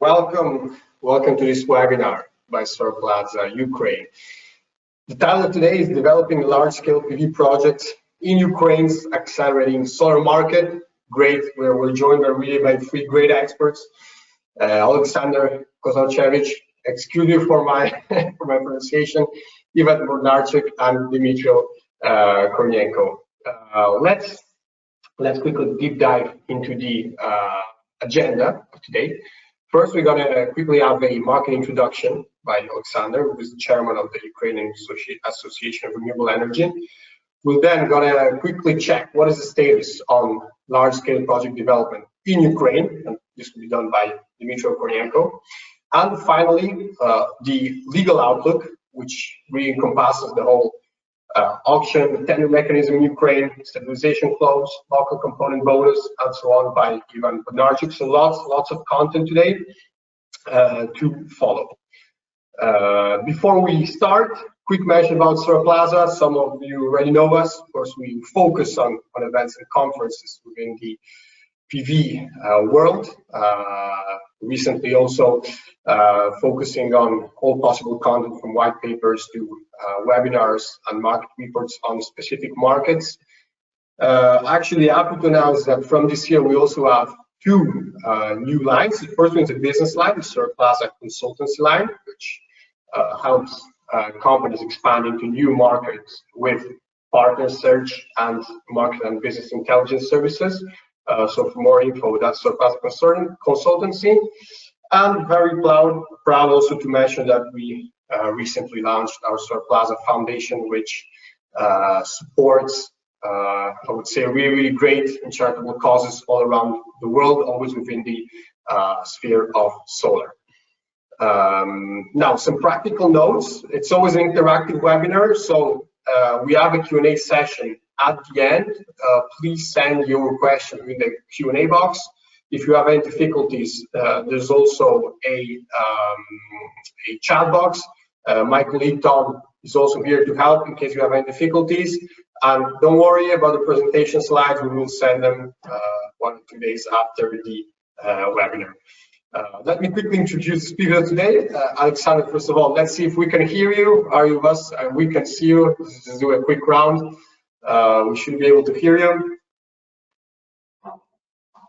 Welcome to this webinar by Solarplaza, Ukraine. The title of today is Developing Large-Scale PV Projects in Ukraine's Accelerating Solar Market. Great, we're joined by three great experts, Alexander Kozalchevich, excuse me for my pronunciation, Ivan Bornarchik, and Dmitry Kornienko. Let's quickly deep dive into the agenda of today. First, we're going to quickly have a market introduction by Alexander, who is the chairman of the Ukrainian Association of Renewable Energy. We're then going to quickly check what is the status on large-scale project development in Ukraine, and this will be done by Dmitry Kornienko. And finally, the legal outlook, which really encompasses the whole auction, tender mechanism in Ukraine, stabilization clause, local component bonus, and so on by Ivan Bodnarchik. So lots of content today to follow. Before we start, quick mention about Solarplaza. Some of you already know us. Of course, we focus on events and conferences within the PV world. Recently also focusing on all possible content from white papers to webinars and market reports on specific markets. Actually, happy to announce that from this year we also have two new lines. The first one is a business line, the Solarplaza consultancy line, which helps companies expand into new markets with partner search and market and business intelligence services. So for more info, that's Solarplaza consultancy. And very proud also to mention that we recently launched our Solarplaza Foundation, which supports, I would say, really great and charitable causes all around the world, always within the sphere of solar. Now, some practical notes. It's always an interactive webinar, so we have a Q&A session at the end. Please send your question in the Q&A box. If you have any difficulties, there's also a chat box. My colleague Tom is also here to help in case you have any difficulties. And don't worry about the presentation slides. We will send them 1 or 2 days after the webinar. Let me quickly introduce the speaker today. Alexander, first of all, let's see if we can hear you. Are you with us? We can see you. Let's just do a quick round. We should be able to hear you.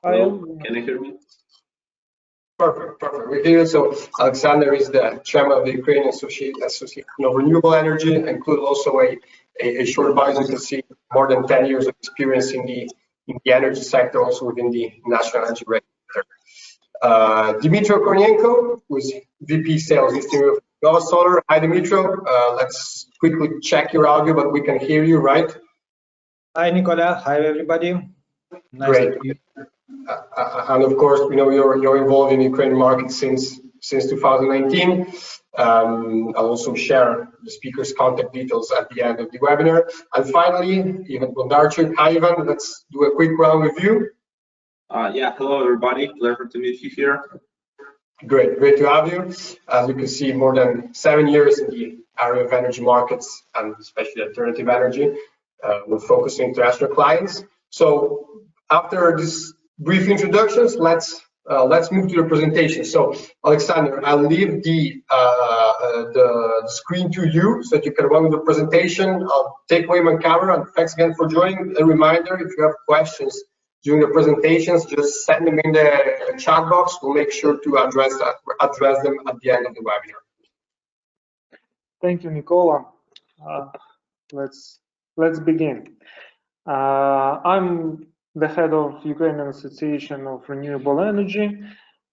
Hello, can you hear me? Perfect. We hear you. So Alexander is the chairman of the Ukrainian Association of Renewable Energy, include also a short bio. You can see more than 10 years of experience in the energy sector, also within the national energy regulator. Dmitry Kornienko, who is VP Sales Eastern Nova Solar. Hi, Dmitry. Let's quickly check your audio, but we can hear you, right? Hi, Nicola. Hi, everybody. Nice Great. to meet you. And of course, we know you're involved in the Ukrainian market since 2019. I'll also share the speaker's contact details at the end of the webinar. And finally, Ivan Bondarchuk. Hi, Ivan. Let's do a quick round with you. Yeah, hello, everybody. Pleasure to meet you here. Great to have you. As you can see, more than 7 years in the area of energy markets and especially alternative energy. We're focusing on international clients. So after this brief introductions, let's move to the presentation. So Alexander, I'll leave the screen to you so that you can run the presentation. I'll take away my camera, and thanks again for joining. A reminder, if you have questions during the presentations, just send them in the chat box. We'll make sure to address them at the end of the webinar. Thank you, Nicola. Let's begin. I'm the head of Ukrainian Association of Renewable Energy,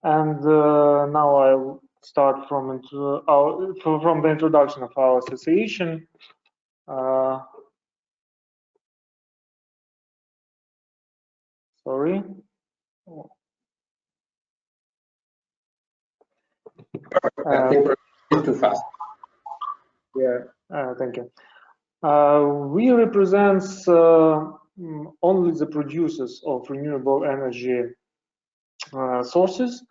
and now I'll start from the introduction of our association. Sorry. I think we're too fast. Yeah, thank you. We represent only the producers of renewable energy sources.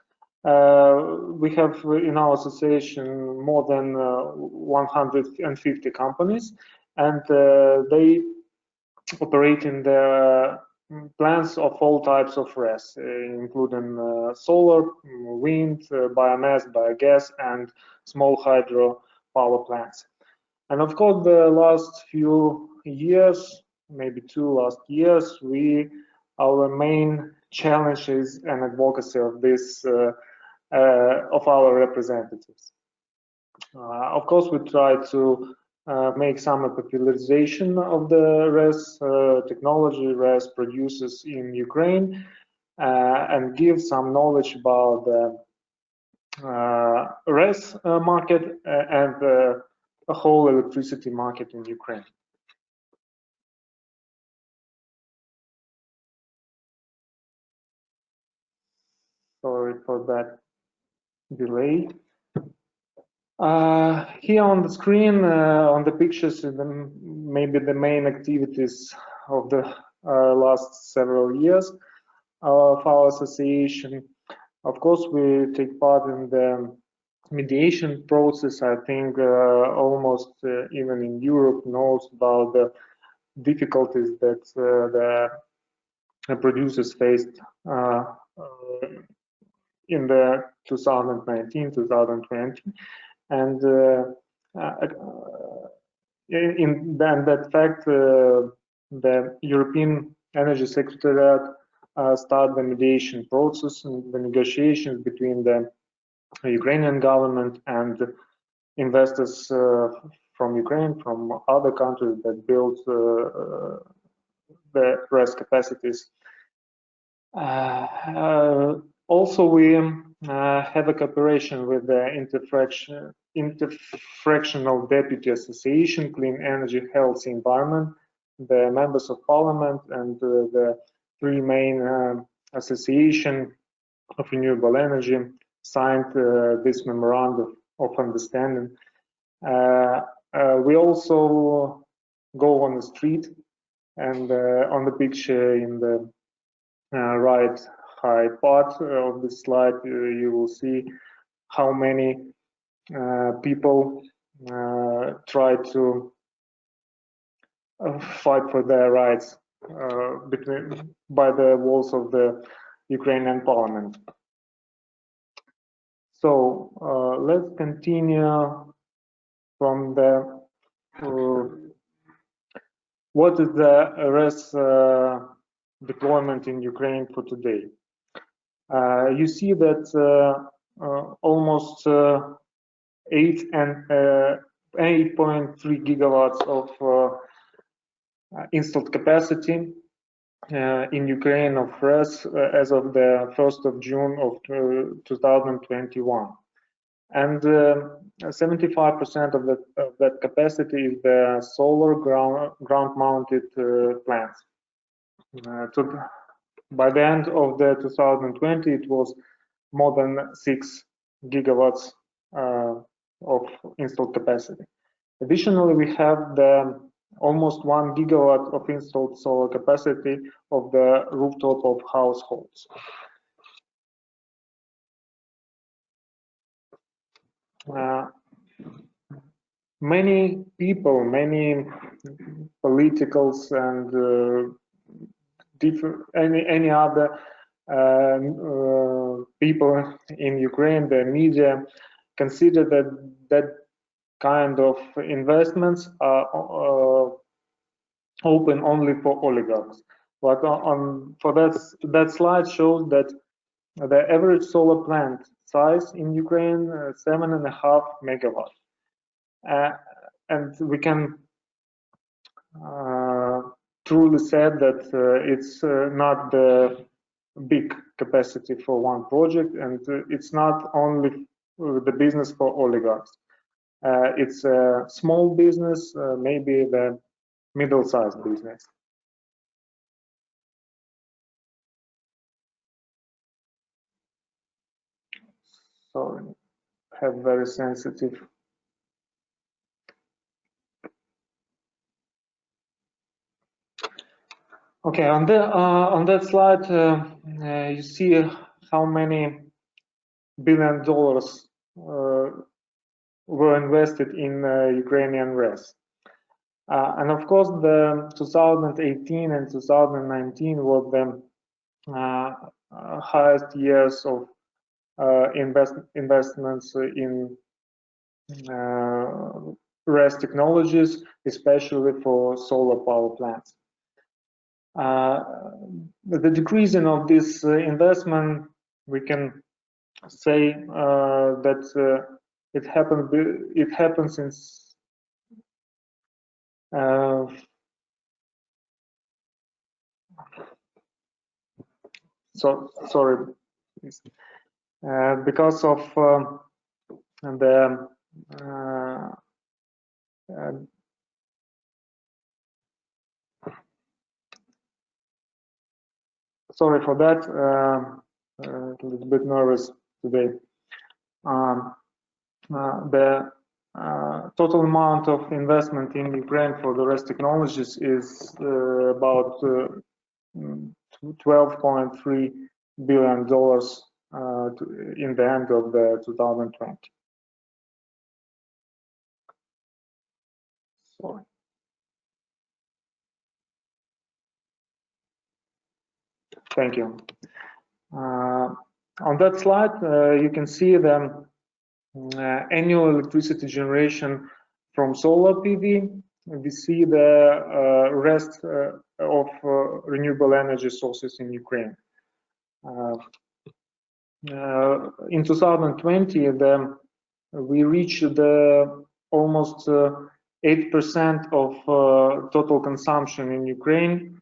We have in our association more than 150 companies, and they operate in the plants of all types of RES, including solar, wind, biomass, biogas, and small hydro power plants. And of course, the last few years, maybe 2 last years, our main challenge is an advocacy of this of our representatives. Of course, we try to make some popularization of the RES technology, RES producers in Ukraine, and give some knowledge about the RES market and the whole electricity market in Ukraine. Sorry for that delay. Here on the screen, on the pictures, maybe the main activities of the last several years of our association. Of course, we take part in the mediation process. I think almost even in Europe knows about the difficulties that the producers faced in the 2019-2020. And in that fact, the European Energy Secretariat started the mediation process and the negotiations between the Ukrainian government and investors from Ukraine, from other countries that built the RES capacities. Also, we have a cooperation with the Interfractional Deputy Association, Clean Energy, Health, Environment, the members of parliament, and the 3 main association of renewable energy signed this memorandum of understanding. We also go on the street, and on the picture in the right high part of the slide, you will see how many people try to fight for their rights by the walls of the Ukrainian parliament. So let's continue from the what is the RES deployment in Ukraine for today. You see that almost 8.3 gigawatts of installed capacity in Ukraine of RES as of the 1st of June of 2021. And 75% of that capacity is the solar ground-mounted plants. By the end of the 2020, it was more than 6 gigawatts of installed capacity. Additionally, we have the almost 1 gigawatt of installed solar capacity of the rooftop of households. Many people, many politicals and any other people in Ukraine, the media, consider that kind of investments are open only for oligarchs. But for that slide shows that the average solar plant size in Ukraine 7.5 megawatts, and we can truly say that it's not the big capacity for one project, and it's not only the business for oligarchs. It's a small business, maybe the middle-sized business. Sorry, have very sensitive. Okay, on that slide, you see how many $billion were invested in Ukrainian RES. And of course, the 2018 and 2019 were the highest years of investments in RES technologies, especially for solar power plants. The decreasing of this investment, we can say that it happened since sorry, because of the sorry for that, a little bit nervous today. The total amount of investment in Ukraine for the RES technologies is about $12.3 billion in the end of the 2020. Sorry. Thank you. On that slide, you can see the annual electricity generation from solar PV. We see the rest of renewable energy sources in Ukraine. In 2020, we reached the almost 8% of total consumption in Ukraine,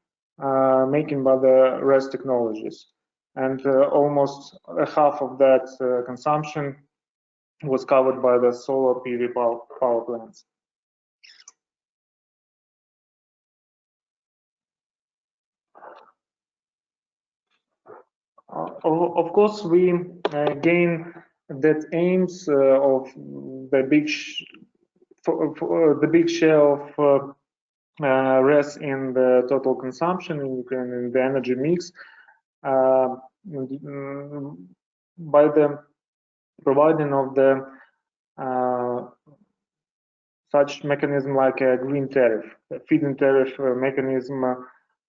making by the RES technologies, and almost half of that consumption was covered by the solar PV power plants. Of course, we gain that aims of the big share of RES in the total consumption in Ukraine, in the energy mix, by the providing of the such mechanism like a green tariff, a feed-in tariff mechanism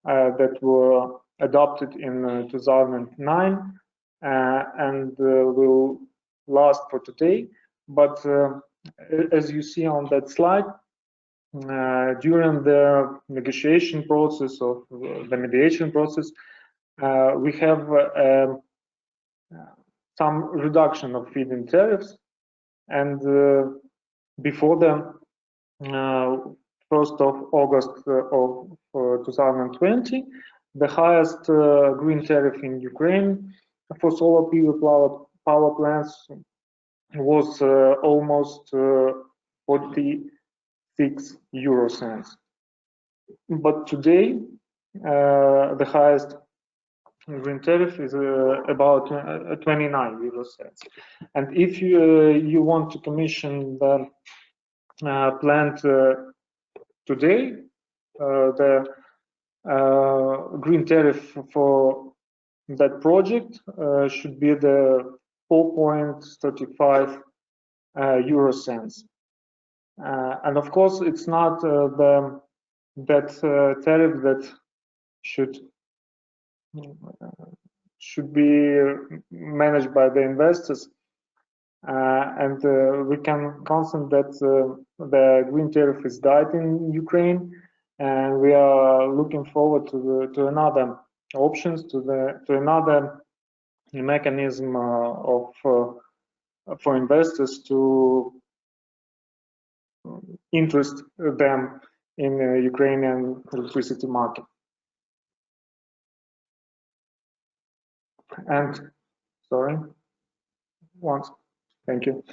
that were adopted in 2009 and will last for today. But as you see on that slide, during the negotiation process of the mediation process, we have some reduction of feed-in tariffs, and before the 1st of August of 2020, the highest green tariff in Ukraine for solar PV power plants was almost 46 euro cents. But today, the highest green tariff is about 29 euro cents. And if you want to commission the plant today, the green tariff for that project should be the 4.35 euro cents. And of course, it's not that tariff that should be managed by the investors, and we can consent that the green tariff is died in Ukraine, and we are looking forward to another options, to another mechanism for investors to interest them in the Ukrainian electricity market. And sorry, once, thank you.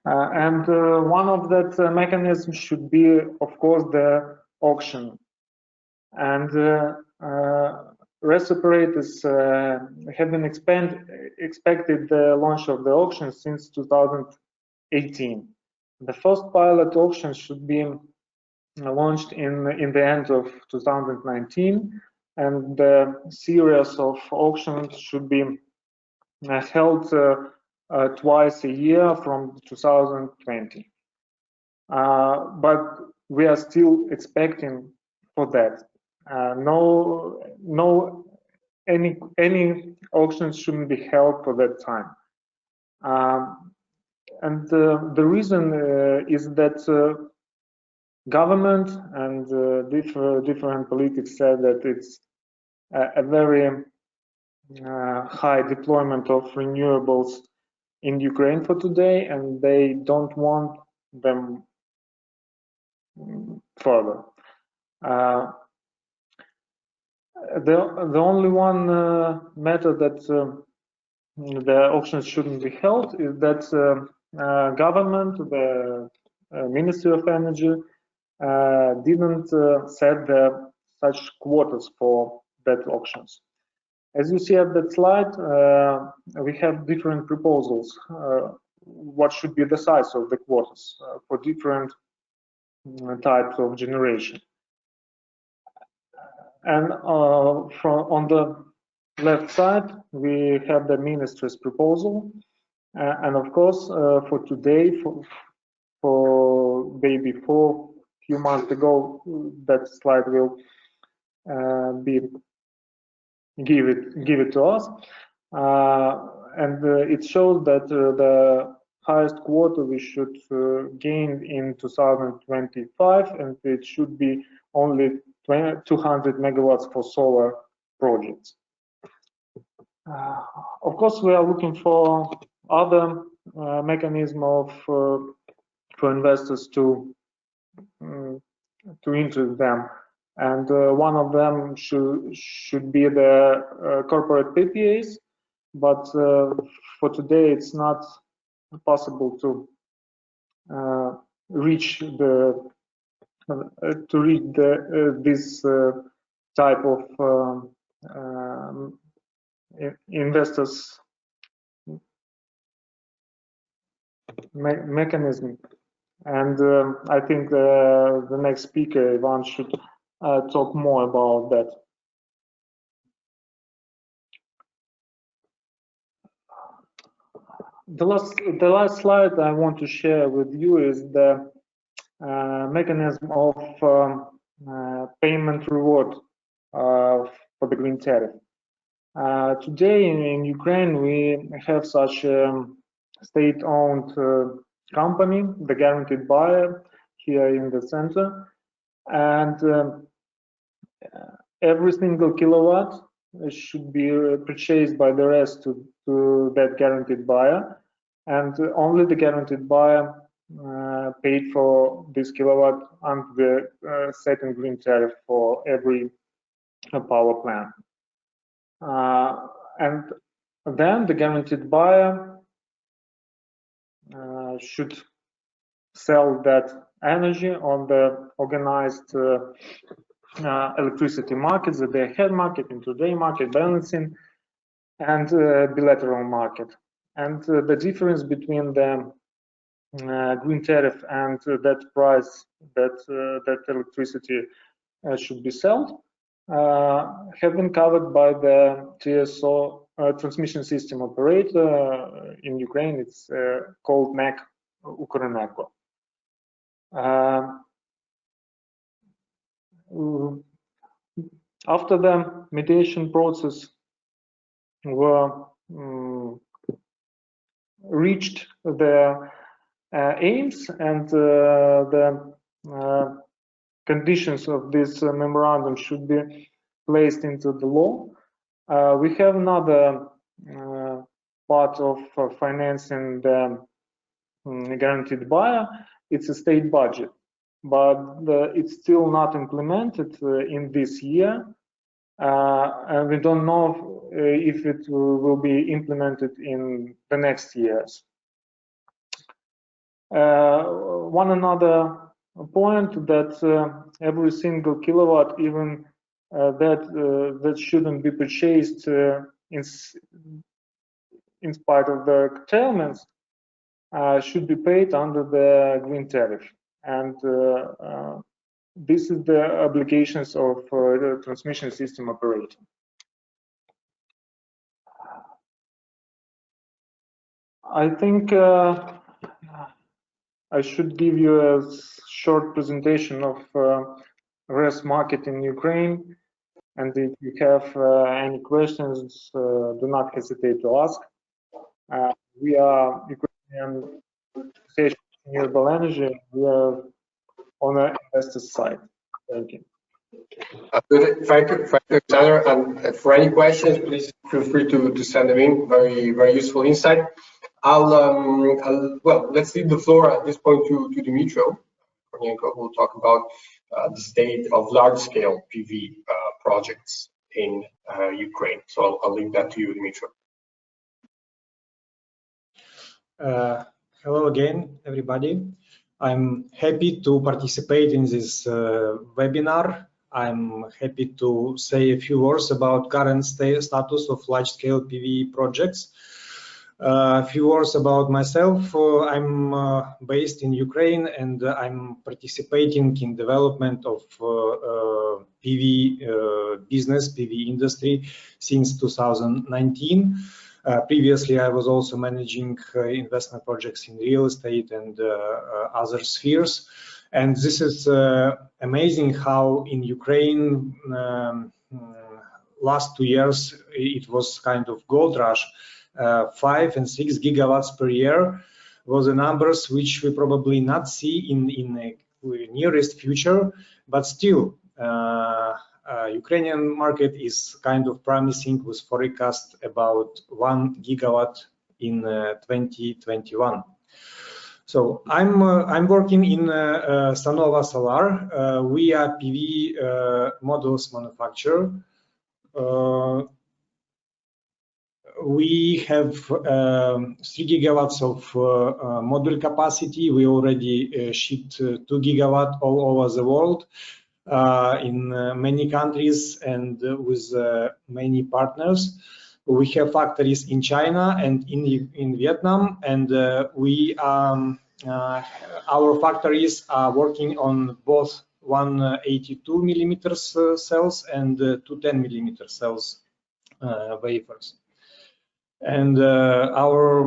And one of that mechanisms should be, of course, the auction. And RES operators have been expected the launch of the auction since 2018. The first pilot auction should be launched in the end of 2019, and the series of auctions should be held twice a year from 2020. But we are still expecting for that. Any auctions shouldn't be held for that time. And the reason is that government and different politics said that it's a very high deployment of renewables in Ukraine for today, and they don't want them further. The only one matter that the auctions shouldn't be held is that government, the Ministry of Energy, didn't set such quotas for that auctions. As you see at that slide, we have different proposals. What should be the size of the quotas for different types of generation? And on the left side, we have the ministry's proposal. And of course, for today, for day before, a few months ago, that slide will be give it to us. And it shows that the highest quota we should gain in 2025, and it should be only 200 megawatts for solar projects. Of course, we are looking for other mechanism of for investors to interest them, and one of them should be the corporate PPAs. But for today, it's not possible to reach this type of investors mechanism. And I think the next speaker, Ivan, should talk more about that. The last slide I want to share with you is the mechanism of payment reward for the green tariff. Today in Ukraine, we have such state-owned company, the guaranteed buyer, here in the center, and every single kilowatt should be purchased by the rest to that guaranteed buyer, and only the guaranteed buyer paid for this kilowatt under the setting green tariff for every power plant. And then the guaranteed buyer should sell that energy on the organized electricity markets, the day-ahead market, intraday market, balancing, and bilateral market. And the difference between the green tariff and that price that electricity should be sold have been covered by the TSO transmission system operator in Ukraine. It's called NEC Ukrenergo. After the mediation process were reached the aims and the conditions of this memorandum should be placed into the law, we have another part of financing the guaranteed buyer. It's a state budget, but it's still not implemented in this year, and we don't know if it will be implemented in the next years. One another point that every single kilowatt, even that shouldn't be purchased in spite of the curtailments, should be paid under the green tariff, and this is the obligations of the transmission system operator. I think I should give you a short presentation of RES market in Ukraine. And if you have any questions, do not hesitate to ask. We are Ukrainian Association of Renewable Energy. We are on the investor side. Thank you. Good. Thank you, Alexander. And for any questions, please feel free to send them in. Very useful insight. Well, let's leave the floor at this point to Dmytro Kornienko, who will talk about the state of large-scale PV projects in Ukraine. So I'll leave that to you, Dmytro. Hello again, everybody. I'm happy to participate in this webinar. I'm happy to say a few words about current status of large-scale PV projects. A few words about myself. I'm based in Ukraine, and I'm participating in development of PV business, PV industry since 2019. Previously, I was also managing investment projects in real estate and other spheres. And this is amazing how in Ukraine, last 2 years, it was kind of gold rush. 5 and 6 gigawatts per year was the numbers which we probably not see in the nearest future, but still Ukrainian market is kind of promising with forecast about 1 gigawatt in 2021. So I'm working in Sanova Solar. We are PV modules manufacturer. We have 3 gigawatts of module capacity. We already shipped 2 gigawatts all over the world in many countries and with many partners. We have factories in China and in Vietnam, and our factories are working on both 182 millimeters cells and 210 millimeter cells wafers. And our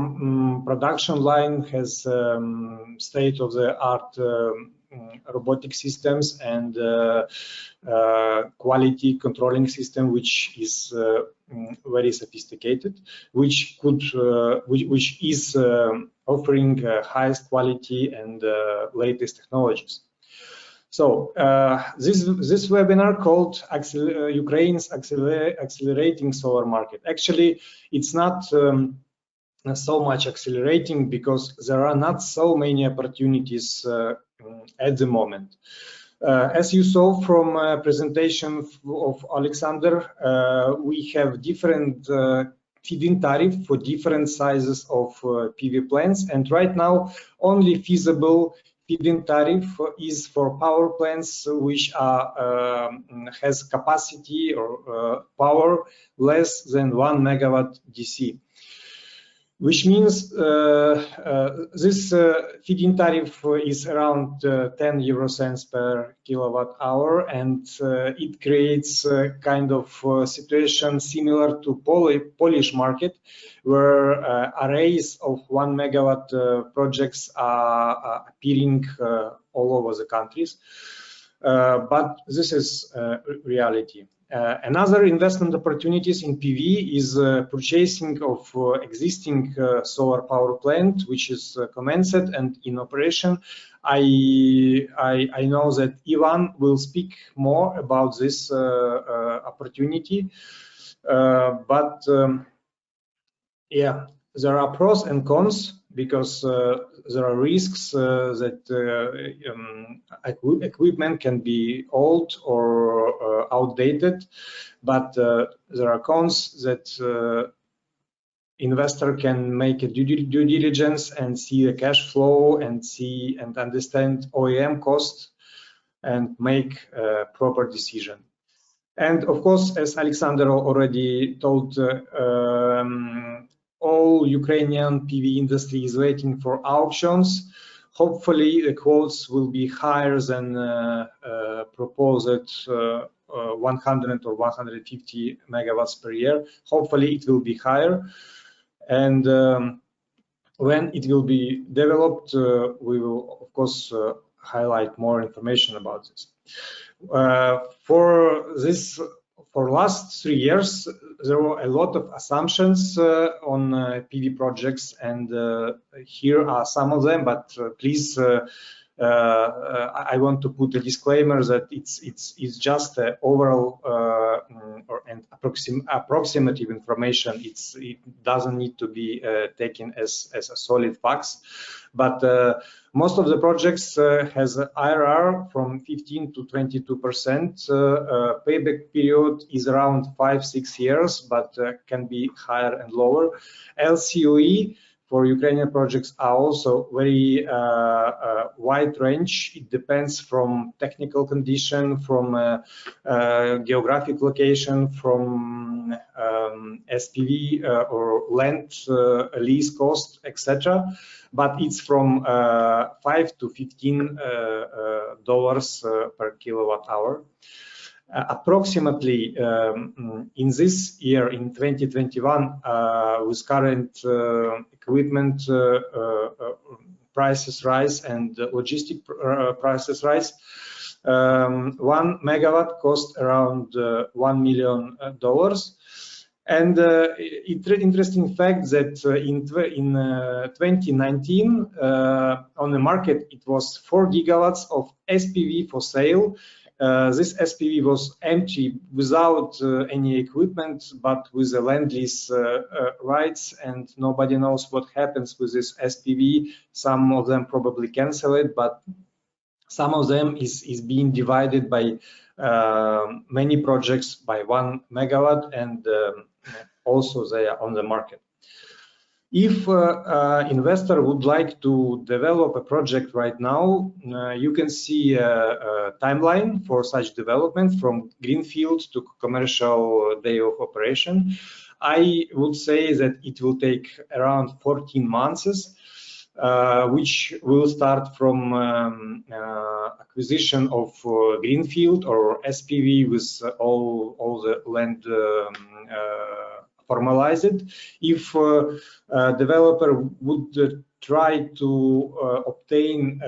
production line has state-of-the-art robotic systems and quality controlling system, which is very sophisticated, which is offering highest quality and latest technologies. So this webinar called Ukraine's Accelerating Solar Market. Actually, it's not so much accelerating because there are not so many opportunities at the moment. As you saw from a presentation of Alexander, we have different feed-in tariff for different sizes of PV plants, and right now only feasible feed-in tariff is for power plants which are has capacity or power less than 1 megawatt DC, which means this feed-in tariff is around 10 euro cents per kilowatt hour, and it creates a kind of situation similar to Polish market, where arrays of 1 megawatt projects are appearing all over the countries. But this is reality. Another investment opportunities in PV is purchasing of existing solar power plant, which is commenced and in operation. I know that Ivan will speak more about this opportunity, but yeah, there are pros and cons because there are risks that equipment can be old or outdated, but there are cons that investor can make a due diligence and see the cash flow and see and understand OEM cost and make a proper decision. And of course, as Alexander already told, all Ukrainian PV industry is waiting for auctions. Hopefully, the quotes will be higher than proposed 100 or 150 megawatts per year. Hopefully, it will be higher. And when it will be developed, we will, of course, highlight more information about this. For last 3 years, there were a lot of assumptions on PV projects, and here are some of them. But please, I want to put a disclaimer that it's just overall and approximative information. It doesn't need to be taken as a solid facts. But most of the projects has IRR from 15 to 22%. Payback period is around 5-6 years, but can be higher and lower. LCOE for Ukrainian projects are also very wide range. It depends from technical condition, from geographic location, from SPV or land lease cost, etc. But it's from $5 to $15 per kilowatt hour. Approximately in this year, in 2021, with current equipment prices rise and logistic prices rise, 1 megawatt cost around $1 million. And interesting fact that in 2019 on the market it was 4 gigawatts of SPV for sale. This SPV was empty without any equipment, but with the land lease rights, and nobody knows what happens with this SPV. Some of them probably cancel it, but some of them is being divided by many projects by 1 megawatt, and also they are on the market. If investor would like to develop a project right now, you can see a timeline for such development from greenfield to commercial day of operation. I would say that it will take around 14 months, which will start from acquisition of greenfield or SPV with all the land formalized. If developer would try to obtain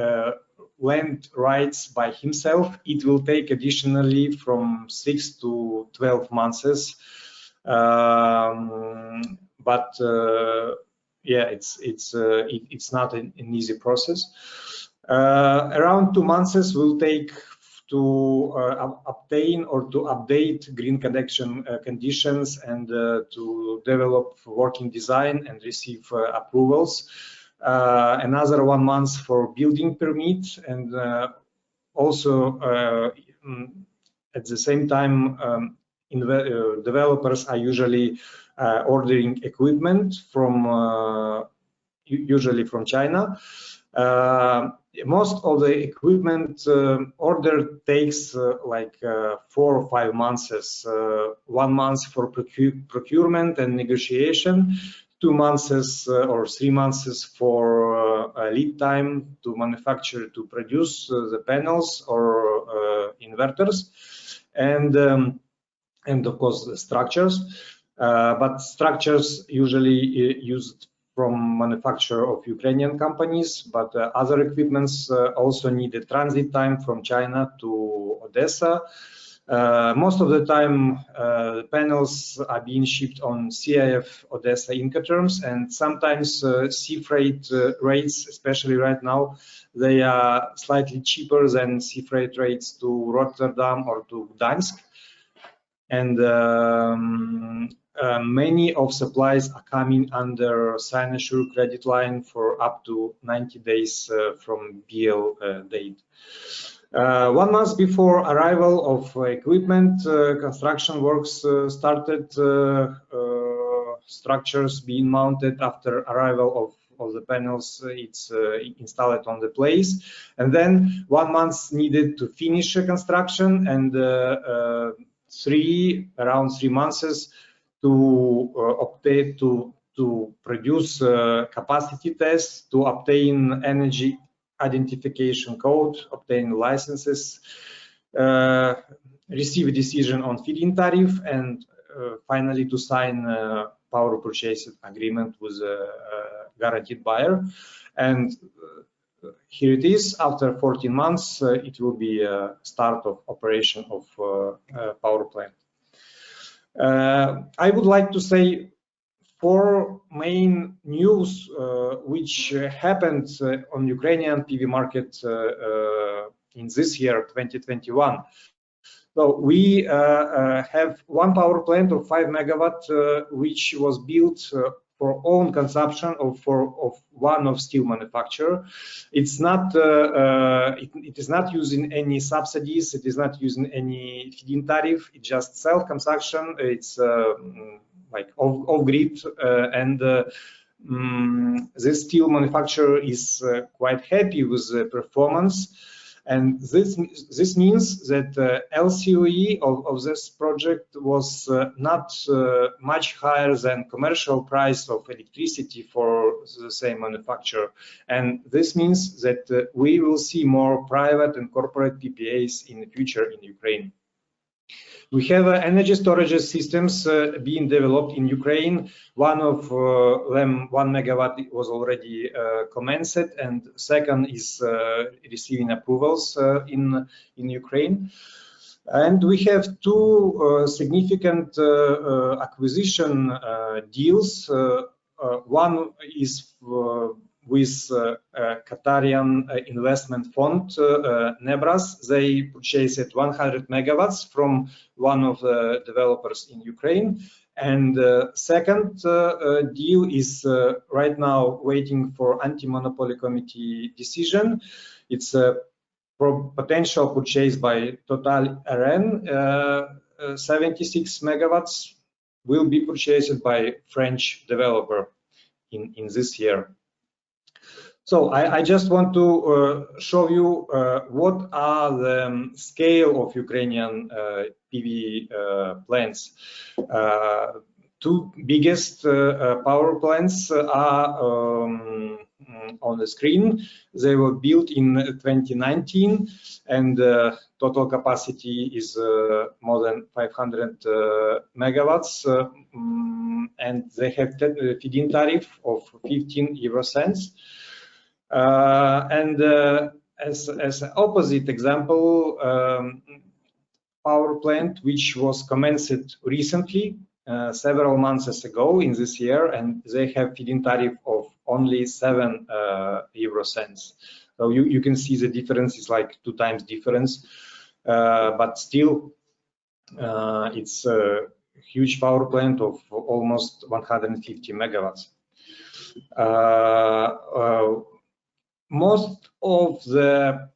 land rights by himself, it will take additionally from 6 to 12 months. But yeah, it's not an easy process. Around 2 months will take to obtain or to update green connection conditions and to develop working design and receive approvals. Another 1 month for building permit, and also at the same time developers are usually ordering equipment from usually from China. Most of the equipment order takes like 4 or 5 months. 1 month for procurement and negotiation, 2 months or 3 months for lead time to manufacture, to produce the panels or inverters, and of course the structures. But structures usually used from manufacture of Ukrainian companies, but other equipments also need a transit time from China to Odessa. Most of the time, panels are being shipped on CIF Odessa Incoterms, and sometimes sea freight rates, especially right now, they are slightly cheaper than sea freight rates to Rotterdam or to Gdańsk. And many of supplies are coming under signature credit line for up to 90 days from BL date. 1 month before arrival of equipment, construction works started, structures being mounted. After arrival of the panels, it's installed on the place, and then 1 month needed to finish the construction, and around 3 months to obtain to produce capacity tests, to obtain energy identification code, obtain licenses, receive a decision on feed-in tariff, and finally to sign a power purchase agreement with a guaranteed buyer. And here it is. After 14 months, it will be start of operation of power plant. I would like to say 4 main news which happened on Ukrainian PV market in this year, 2021. So we have one power plant of 5 megawatt, which was built for own consumption of one of steel manufacturer. It's not it is not using any subsidies. It is not using any feed-in tariff. It's just self-consumption. It's like off-grid, and this steel manufacturer is quite happy with the performance. And this means that LCOE of this project was not much higher than commercial price of electricity for the same manufacturer. And this means that we will see more private and corporate PPAs in the future in Ukraine. We have energy storage systems being developed in Ukraine. One of them, 1 megawatt, was already commenced, and second is receiving approvals in Ukraine. And we have 2 significant acquisition deals. One is with Qatarian investment fund, Nebras. They purchased 100 megawatts from one of the developers in Ukraine. And second deal is right now waiting for anti-monopoly committee decision. It's a potential purchase by Total RN. 76 megawatts will be purchased by French developer in this year. So I just want to show you what are the scale of Ukrainian PV plants. 2 biggest power plants are on the screen. They were built in 2019, and total capacity is more than 500 megawatts, and they have feed-in tariff of 15 euro cents. And as an opposite example, power plant which was commenced recently, several months ago in this year, and they have feed-in tariff of only 7 euro cents. So you can see the difference is like 2 times difference, but still it's a huge power plant of almost 150 megawatts. Most of the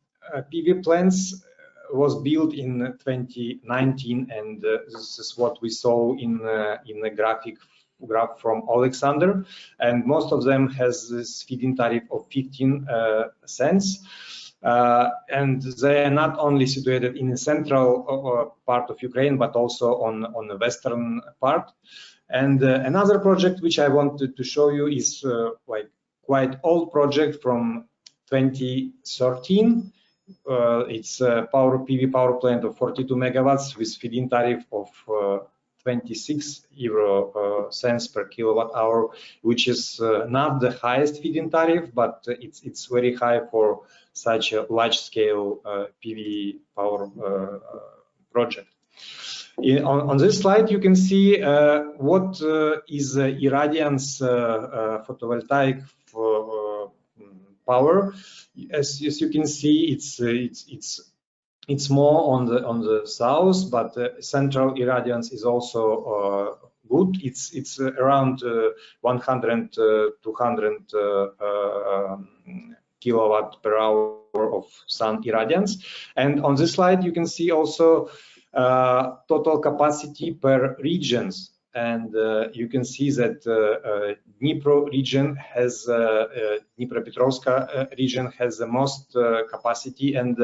PV plants was built in 2019, and this is what we saw in the graph from Alexander, and most of them has this feed-in tariff of 15 cents, and they are not only situated in the central part of Ukraine, but also on the western part. And another project which I wanted to show you is like quite old project from 2013. It's a PV power plant of 42 megawatts with feed-in tariff of 26 euro cents per kilowatt hour, which is not the highest feed-in tariff, but it's very high for such a large-scale PV power project. On this slide, you can see what is Irradiance photovoltaic power. As you can see, it's more on the south, but central irradiance is also good. It's around 100 200 kilowatt per hour of sun irradiance. And on this slide, you can see also total capacity per regions. And you can see that Dnipro region has Dnipropetrovsk region has the most capacity, and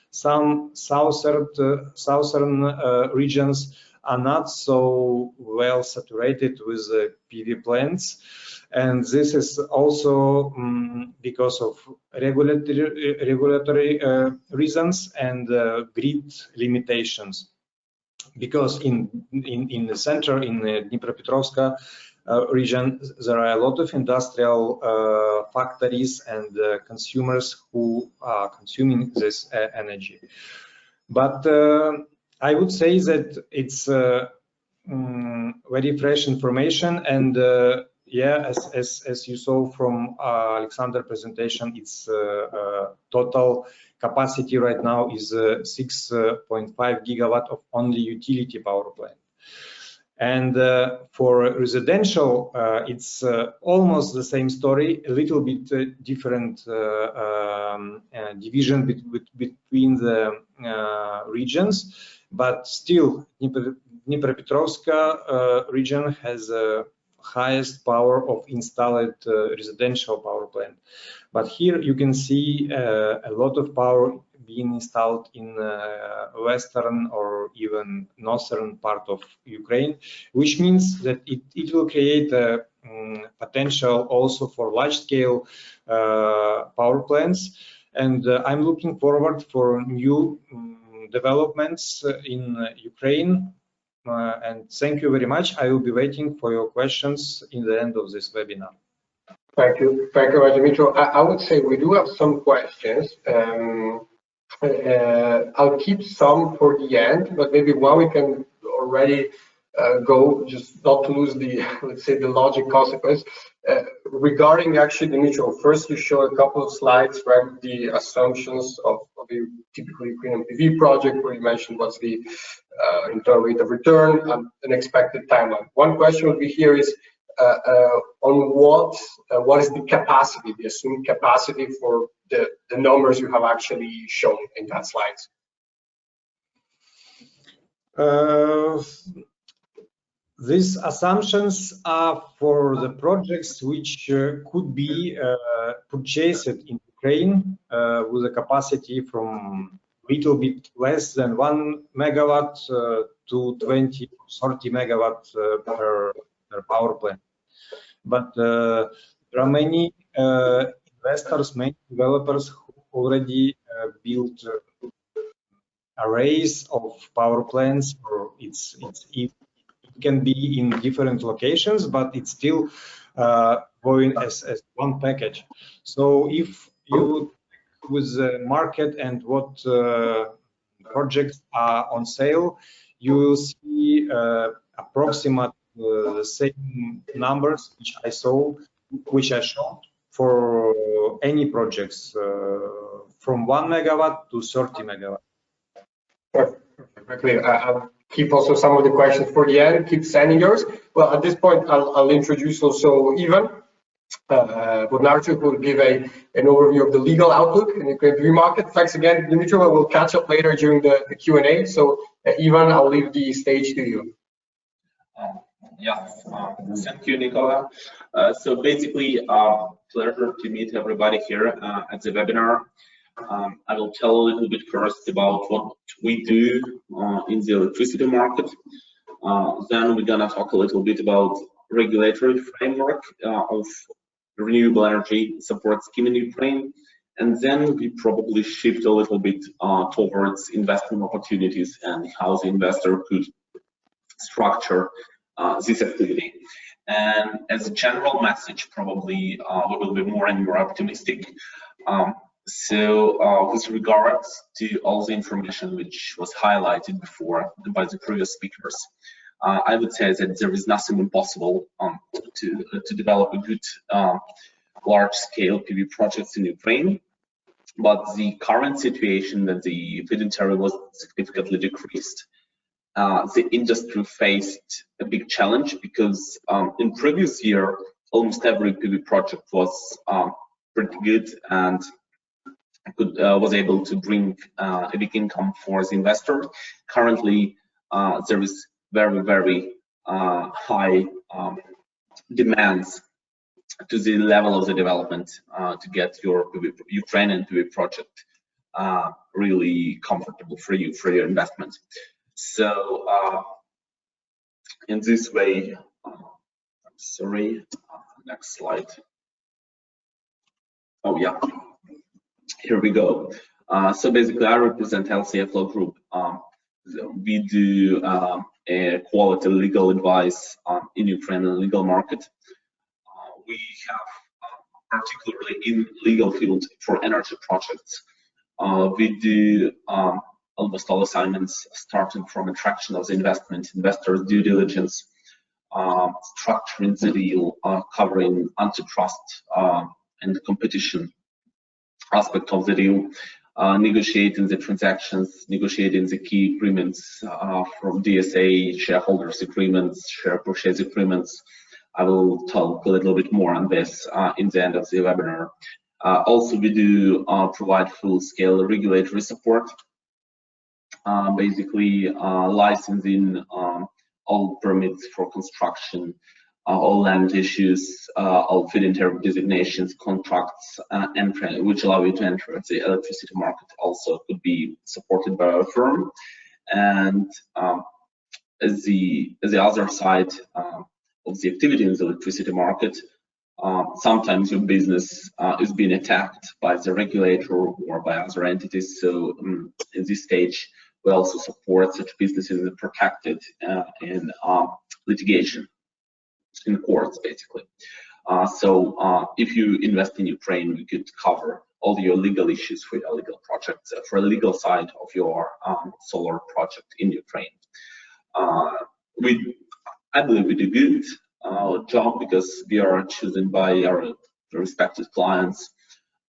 some southern regions are not so well saturated with PV plants, and this is also because of regulatory reasons and grid limitations. Because in the center, in Dnipropetrovsk, region, there are a lot of industrial factories and consumers who are consuming this energy. But I would say that it's very fresh information, and yeah, as you saw from Alexander's presentation, its total capacity right now is 6.5 gigawatt of only utility power plant. And for residential, it's almost the same story, a little bit different division between the regions, but still Dnipropetrovsk region has the highest power of installed residential power plant. But here you can see a lot of power being installed in western or even northern part of Ukraine, which means that it will create a potential also for large-scale power plants. And I'm looking forward for new developments in Ukraine. And thank you very much. I will be waiting for your questions in the end of this webinar. Thank you very much, Dimitro. I would say we do have some questions. I'll keep some for the end, but maybe one we can already go, just not to lose the, let's say, the logic consequence. Regarding actually, Dimitro, first you show a couple of slides, right, the assumptions of a typical Ukrainian PV project, where you mentioned what's the internal rate of return and an expected timeline. One question would be here is, on what is the capacity, the assumed capacity for the numbers you have actually shown in that slides? These assumptions are for the projects which could be purchased in Ukraine with a capacity from a little bit less than 1 megawatt to 20, 30 megawatt per power plant. But there are many investors, many developers who already built arrays of power plants, or it can be in different locations, but it's still going as one package. So if you with the market and what projects are on sale, you will see approximate the same numbers which I showed for any projects from 1 megawatt to 30 megawatt. Perfectly. I'll keep also some of the questions for the end. Keep sending yours. Well, at this point, I'll introduce also Ivan Bodnarchuk, who will give an overview of the legal outlook in the Ukrainian PV market. Thanks again, Dimitro. We'll catch up later during the Q&A. So, Ivan, I'll leave the stage to you. Thank you, Nicola. So basically, pleasure to meet everybody here at the webinar. I will tell a little bit first about what we do in the electricity market. Then we're gonna talk a little bit about regulatory framework of renewable energy support scheme in Ukraine, and then we probably shift a little bit towards investment opportunities and how the investor could structure this activity. And as a general message, probably we will be more and more optimistic. So with regards to all the information which was highlighted before by the previous speakers, I would say that there is nothing impossible to develop a good large-scale PV projects in Ukraine. But the current situation that the feed-in tariff was significantly decreased, the industry faced a big challenge because in previous year, almost every PV project was pretty good and was able to bring a big income for the investor. Currently, there is very, very high demands to the level of the development to get your Ukrainian PV project really comfortable for you, for your investment. So in this way, sorry, next slide. Oh yeah, here we go. So basically I represent LCFLO Group. We do quality legal advice in Ukrainian legal market. We have, particularly in legal field for energy projects, we do almost all assignments starting from attraction of the investors, due diligence, structuring the deal, covering antitrust and competition aspect of the deal, negotiating the transactions, negotiating the key agreements from DSA, shareholders agreements, share purchase agreements. I will talk a little bit more on this in the end of the webinar. Also, we do provide full-scale regulatory support, basically licensing all permits for construction, all land issues, all feed-in tariff designations, contracts, which allow you to enter the electricity market, also could be supported by our firm. And as the other side of the activity in the electricity market, sometimes your business is being attacked by the regulator or by other entities. So in this stage, we also support such businesses that are protected in litigation, in courts, basically. So if you invest in Ukraine, we could cover all your legal issues for your legal projects, for the legal side of your solar project in Ukraine. I believe we do good job because we are chosen by our respective clients.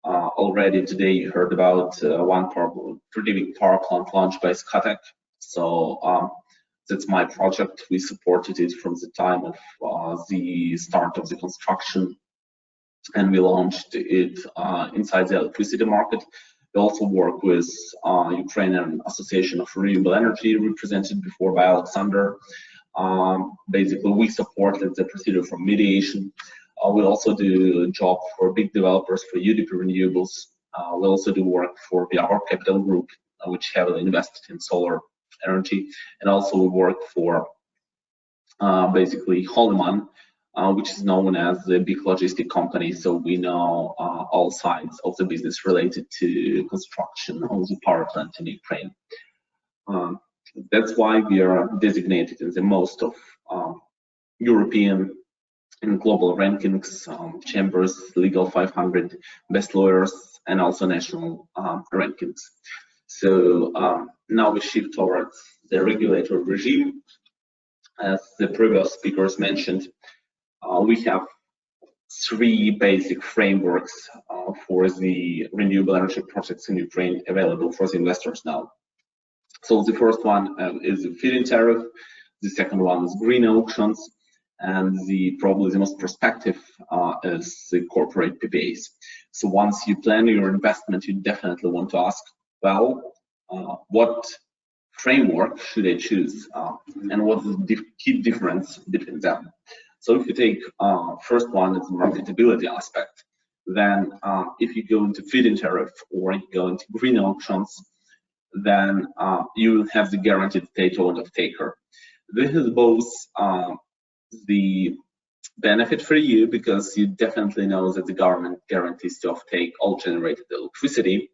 Already today you heard about one pretty big power plant launched by Scatec. So that's my project. We supported it from the time of the start of the construction, and we launched it inside the electricity market. We also work with Ukrainian Association of Renewable Energy, represented before by Alexander. Basically, we supported the procedure for mediation. We also do a job for big developers, for UDP Renewables. We also do work for the VR Capital Group, which heavily invested in solar energy. And also we work for basically Holloman, which is known as the big logistic company. So we know all sides of the business related to construction of the power plant in Ukraine. That's why we are designated in the most of European and global rankings, chambers, legal 500, best lawyers, and also national rankings. So now we shift towards the regulatory regime. As the previous speakers mentioned, we have three basic frameworks for the renewable energy projects in Ukraine available for the investors now. So the first one is the feed-in tariff, the second one is green auctions, and probably the most prospective is the corporate PPAs. So once you plan your investment, you definitely want to ask, well, what framework should I choose, and what is the key difference between them? So if you take first one, it's the marketability aspect. Then if you go into feed-in tariff or you go into green auctions, then you will have the guaranteed state-owned off-taker. This is both the benefit for you because you definitely know that the government guarantees to off-take all generated electricity,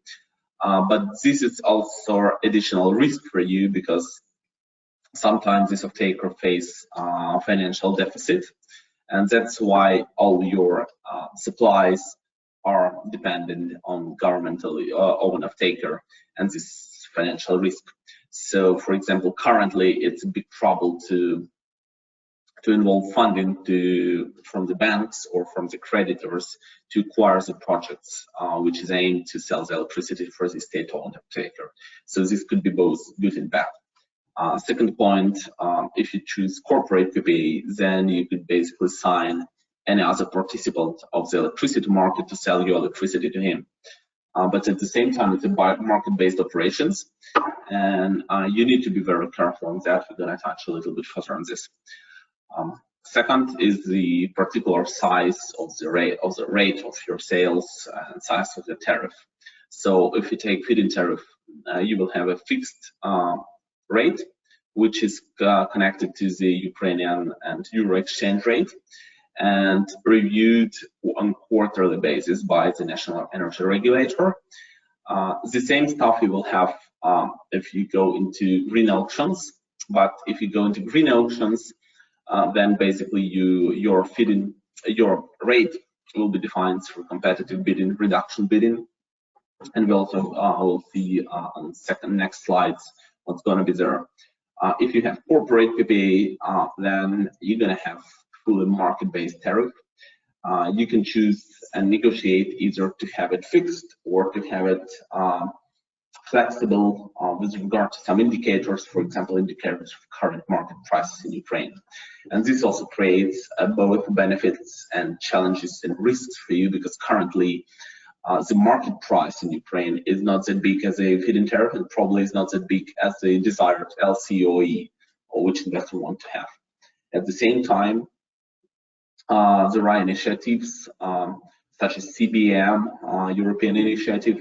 but this is also additional risk for you because sometimes this off-taker face financial deficit, and that's why all your supplies are dependent on governmentally owned off-taker and this financial risk. So, for example, currently it's a big trouble to involve funding from the banks or from the creditors to acquire the projects which is aimed to sell the electricity for the state-owned off-taker. So this could be both good and bad. Second point, if you choose corporate PPA, then you could basically sign any other participant of the electricity market to sell your electricity to him. But at the same time, it's a market-based operations, and you need to be very careful on that. We're going to touch a little bit further on this. Second is the particular size of the rate of your sales and size of the tariff. So if you take feed-in tariff, you will have a fixed rate, which is connected to the Ukrainian and Euro exchange rate and reviewed on quarterly basis by the National Energy Regulator. The same stuff you will have if you go into green auctions. But if you go into green auctions, then basically your rate will be defined through competitive bidding, reduction bidding, and we also will see on next slides what's going to be there. If you have corporate PPA, then you're going to have fully market-based tariff. You can choose and negotiate either to have it fixed or to have it flexible with regard to some indicators, for example, indicators of current market prices in Ukraine. And this also creates both benefits and challenges and risks for you, because currently the market price in Ukraine is not that big as a feed-in tariff, and probably is not that big as the desired LCOE, or which investor want to have. At the same time, there are initiatives such as CBM, European initiative,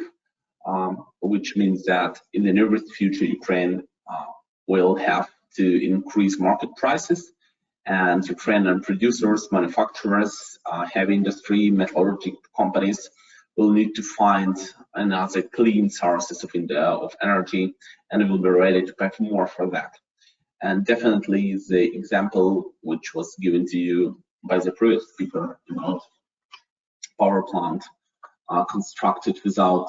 which means that in the near future, Ukraine will have to increase market prices, and Ukrainian producers, manufacturers, heavy industry, metallurgic companies will need to find another clean sources of energy, and will be ready to pay more for that. And definitely the example which was given to you by the previous speaker about power plant constructed without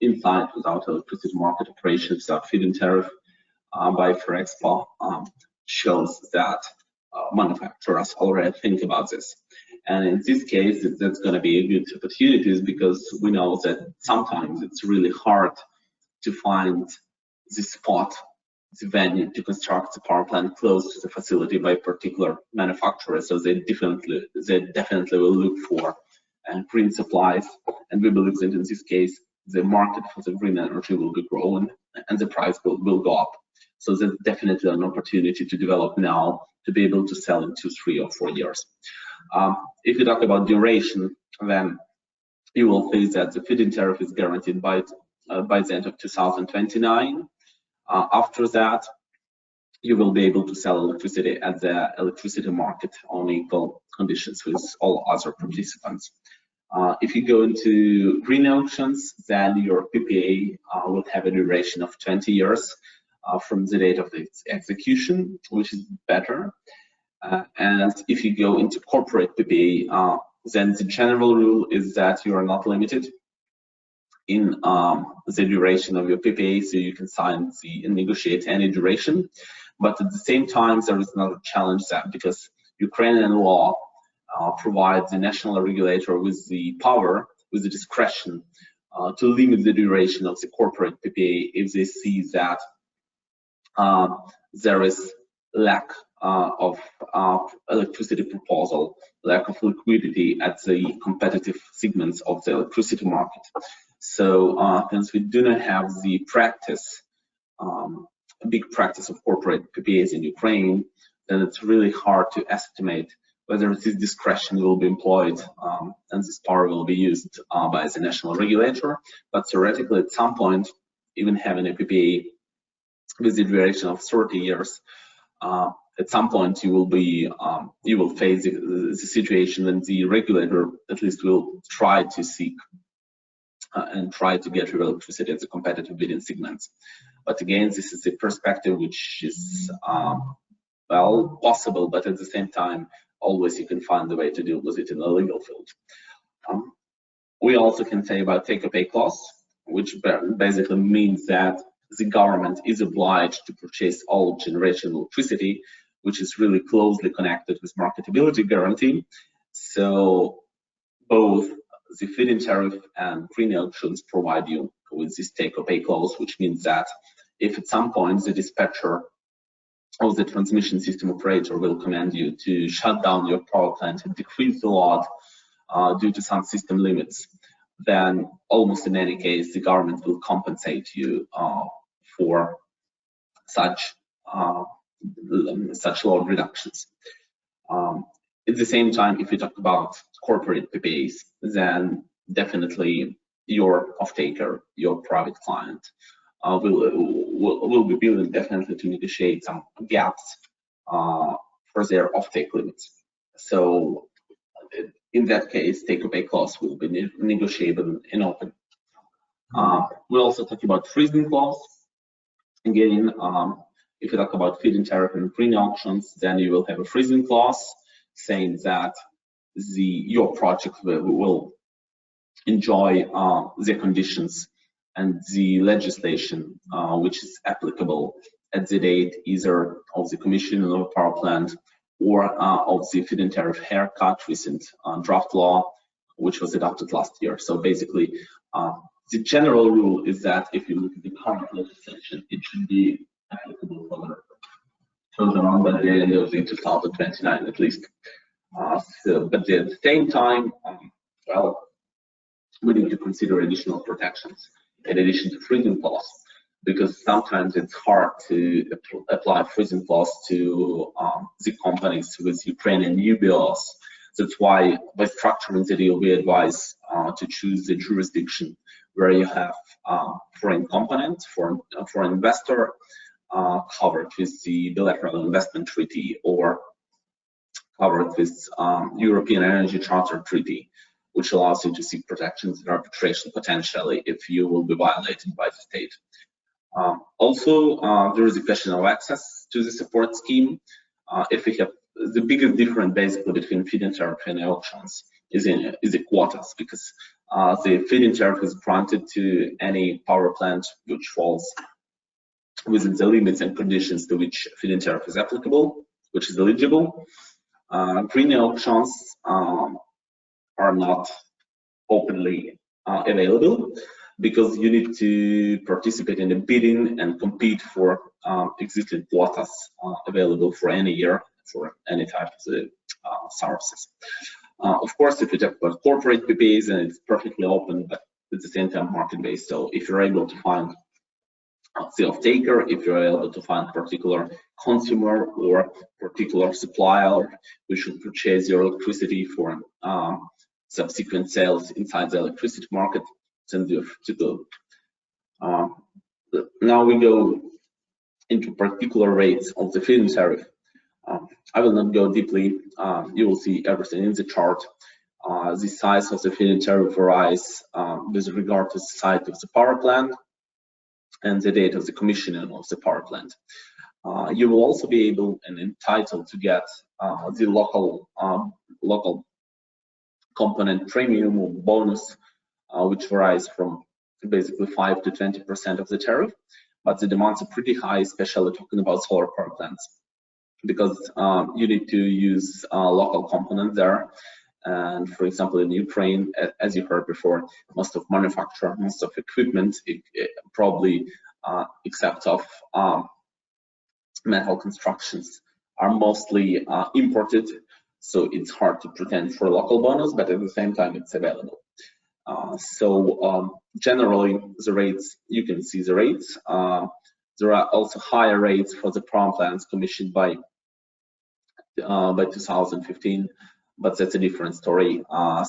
inside, without electricity market operations, without feed-in tariff by Ferexpo, shows that manufacturers already think about this. And in this case, that's going to be a good opportunity, because we know that sometimes it's really hard to find the spot, the venue to construct the power plant close to the facility by particular manufacturer. So they definitely will look for green supplies, and we believe that in this case the market for the green energy will be growing and the price will go up. So there's definitely an opportunity to develop now to be able to sell in 2, 3, or 4 years. If you talk about duration, then you will see that the feed-in tariff is guaranteed by the end of 2029. After that, you will be able to sell electricity at the electricity market on equal conditions with all other participants. If you go into green auctions, then your PPA will have a duration of 20 years from the date of its execution, which is better. And if you go into corporate PPA, then the general rule is that you are not limited in the duration of your PPA, so you can sign and negotiate any duration. But at the same time, there is another challenge, that because Ukrainian law provides the national regulator with the power, with the discretion to limit the duration of the corporate PPA if they see that there is lack of electricity proposal, lack of liquidity at the competitive segments of the electricity market. So since we do not have the practice, big practice of corporate PPAs in Ukraine, then it's really hard to estimate whether this discretion will be employed and this power will be used by the national regulator. But theoretically, at some point, even having a PPA with the duration of 30 years, at some point you will face the situation when the regulator at least will try to seek and try to get real electricity at the competitive bidding segments. But again, this is a perspective which is well possible, but at the same time, always you can find a way to deal with it in the legal field. We also can say about take-or-pay clause, which basically means that the government is obliged to purchase all generation electricity, which is really closely connected with marketability guarantee. So both the feed-in tariff and green auctions provide you with this take-or-pay clause, which means that if at some point the dispatcher or the transmission system operator will command you to shut down your power plant and decrease the load due to some system limits, then almost in any case the government will compensate you for such load reductions. At the same time, if you talk about corporate PPAs, then definitely your off-taker, your private client, will be willing definitely to negotiate some gaps for their off-take limits. So in that case, take-or-pay clause will be negotiable and open. We'll also talk about freezing clause. Again, If you talk about feed-in tariff and green auctions, then you will have a freezing clause saying that your project will enjoy the conditions and the legislation which is applicable at the date either of the commissioning of a power plant or of the feed-in tariff haircut, recent draft law, which was adopted last year. So basically, the general rule is that if you look at the current legislation, it should be applicable further on by the end of 2029 at least. But at the same time, well, we need to consider additional protections in addition to freezing clause, because sometimes it's hard to apply freezing clause to the companies with Ukrainian UBOs. That's why by structuring the deal, we advise to choose the jurisdiction where you have foreign component, foreign investor covered with the bilateral investment treaty or covered with European Energy Charter Treaty, which allows you to seek protections in arbitration potentially if you will be violated by the state. Also, there is a question of access to the support scheme. If we have the biggest difference basically between feed-in tariff and auctions is the quotas, because the feed-in tariff is granted to any power plant which falls within the limits and conditions to which feed-in tariff is applicable, which is eligible. Green auctions are not openly available because you need to participate in the bidding and compete for existing quotas available for any year for any type of services. Of course, if you talk about corporate PPAs, then it's perfectly open, but at the same time market-based. So if you're able to find the off-taker, if you're able to find particular consumer or particular supplier who should purchase your electricity for subsequent sales inside the electricity market, then you have to go. Now we go into particular rates of the feed-in tariff. I will not go deeply. You will see everything in the chart. The size of the feed-in tariff varies with regard to the site of the power plant and the date of the commissioning of the power plant. You will also be able and entitled to get the local component premium or bonus, which varies from basically 5 to 20% of the tariff. But the demands are pretty high, especially talking about solar power plants, because you need to use local component there. And for example, in Ukraine, as you heard before, most of manufacture, most of equipment, probably except of metal constructions, are mostly imported. So it's hard to pretend for a local bonus, but at the same time, it's available. Generally, the rates, you can see the rates. There are also higher rates for the power plants commissioned by 2015, but that's a different story.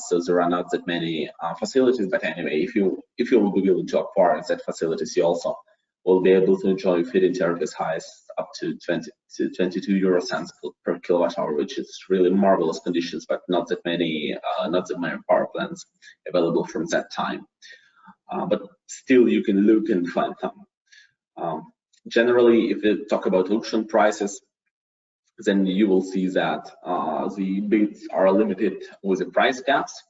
So there are not that many facilities. But anyway, if you will be willing to acquire that facilities, you also will be able to enjoy feed-in tariff as high as up to 20 to 22 euro cents per kilowatt hour, which is really marvelous conditions, but not that many power plants available from that time. But still, you can look and find some. Generally, if you talk about auction prices, then you will see that the bids are limited with the price caps.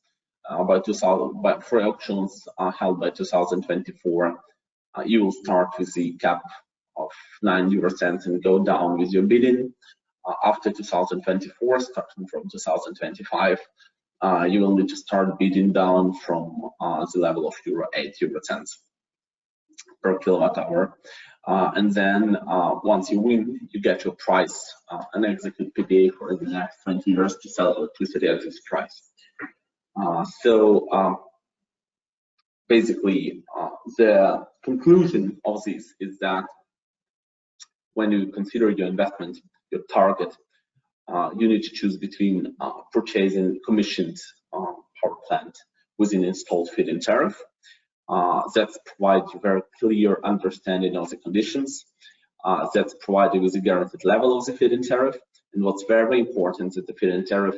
For auctions held by 2024, you will start with the cap of 9 euro cents and go down with your bidding. After 2024, starting from 2025, you will need to start bidding down from the level of 8 euro cents per kilowatt hour. And then once you win, you get your price and execute PPA for the next 20 years to sell electricity at this price. Basically, the conclusion of this is that when you consider your investment, your target, you need to choose between purchasing commissioned power plant with an installed feed-in tariff. That provides a very clear understanding of the conditions. That's provided with a guaranteed level of the feed-in tariff. And what's very important is that the feed-in tariff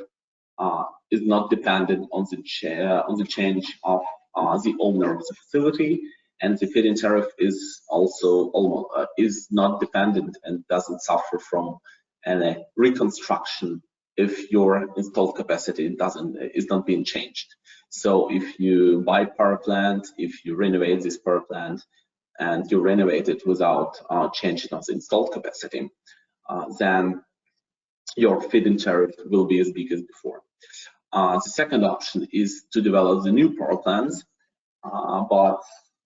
is not dependent on the change of the owner of the facility, and the feed-in tariff is also almost is not dependent and doesn't suffer from any reconstruction if your installed capacity is not being changed. So if you buy power plant, if you renovate this power plant, and you renovate it without changing of the installed capacity, then your feed-in tariff will be as big as before. The second option is to develop the new power plants, but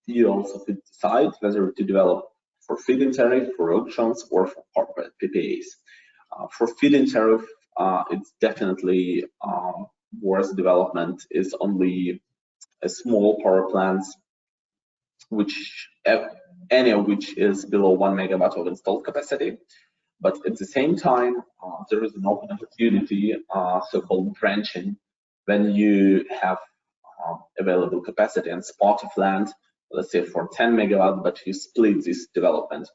you also could decide whether to develop for feed-in tariff, for auctions, or for corporate PPAs. For feed-in tariff, it's definitely worth development is only a small power plants, which any of which is below 1 megawatt of installed capacity. But at the same time, there is an open opportunity, so-called branching, when you have available capacity and spot of land, let's say for 10 megawatt, but you split this development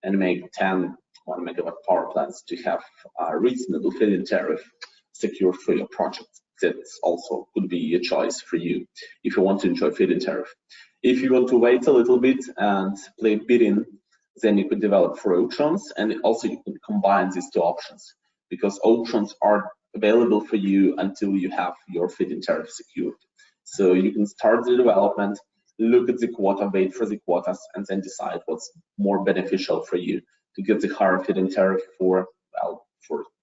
and make 10 1 megawatt power plants to have a reasonable feed-in tariff secured for your project. That also could be a choice for you if you want to enjoy feed-in tariff. If you want to wait a little bit and play bidding, then you could develop for auctions, and also you could combine these two options, because auctions are available for you until you have your feed-in tariff secured. So you can start the development, look at the quota, wait for the quotas, and then decide what's more beneficial for you to get the higher feed-in tariff for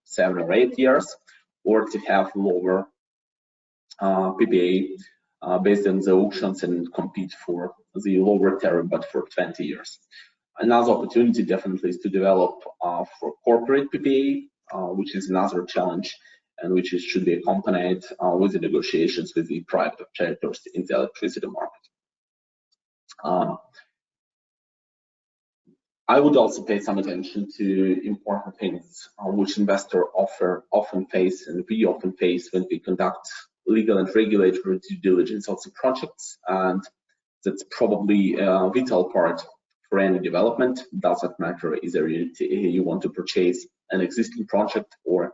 7 or 8 years, or to have lower PPA based on the auctions and compete for the lower tariff but for 20 years. Another opportunity definitely is to develop for corporate PPA, which is another challenge, and which should be accompanied with the negotiations with the private operators in the electricity market. I would also pay some attention to important things which investors often face, and we often face when we conduct legal and regulatory due diligence of the projects, and that's probably a vital part for any development. Doesn't matter either you want to purchase an existing project or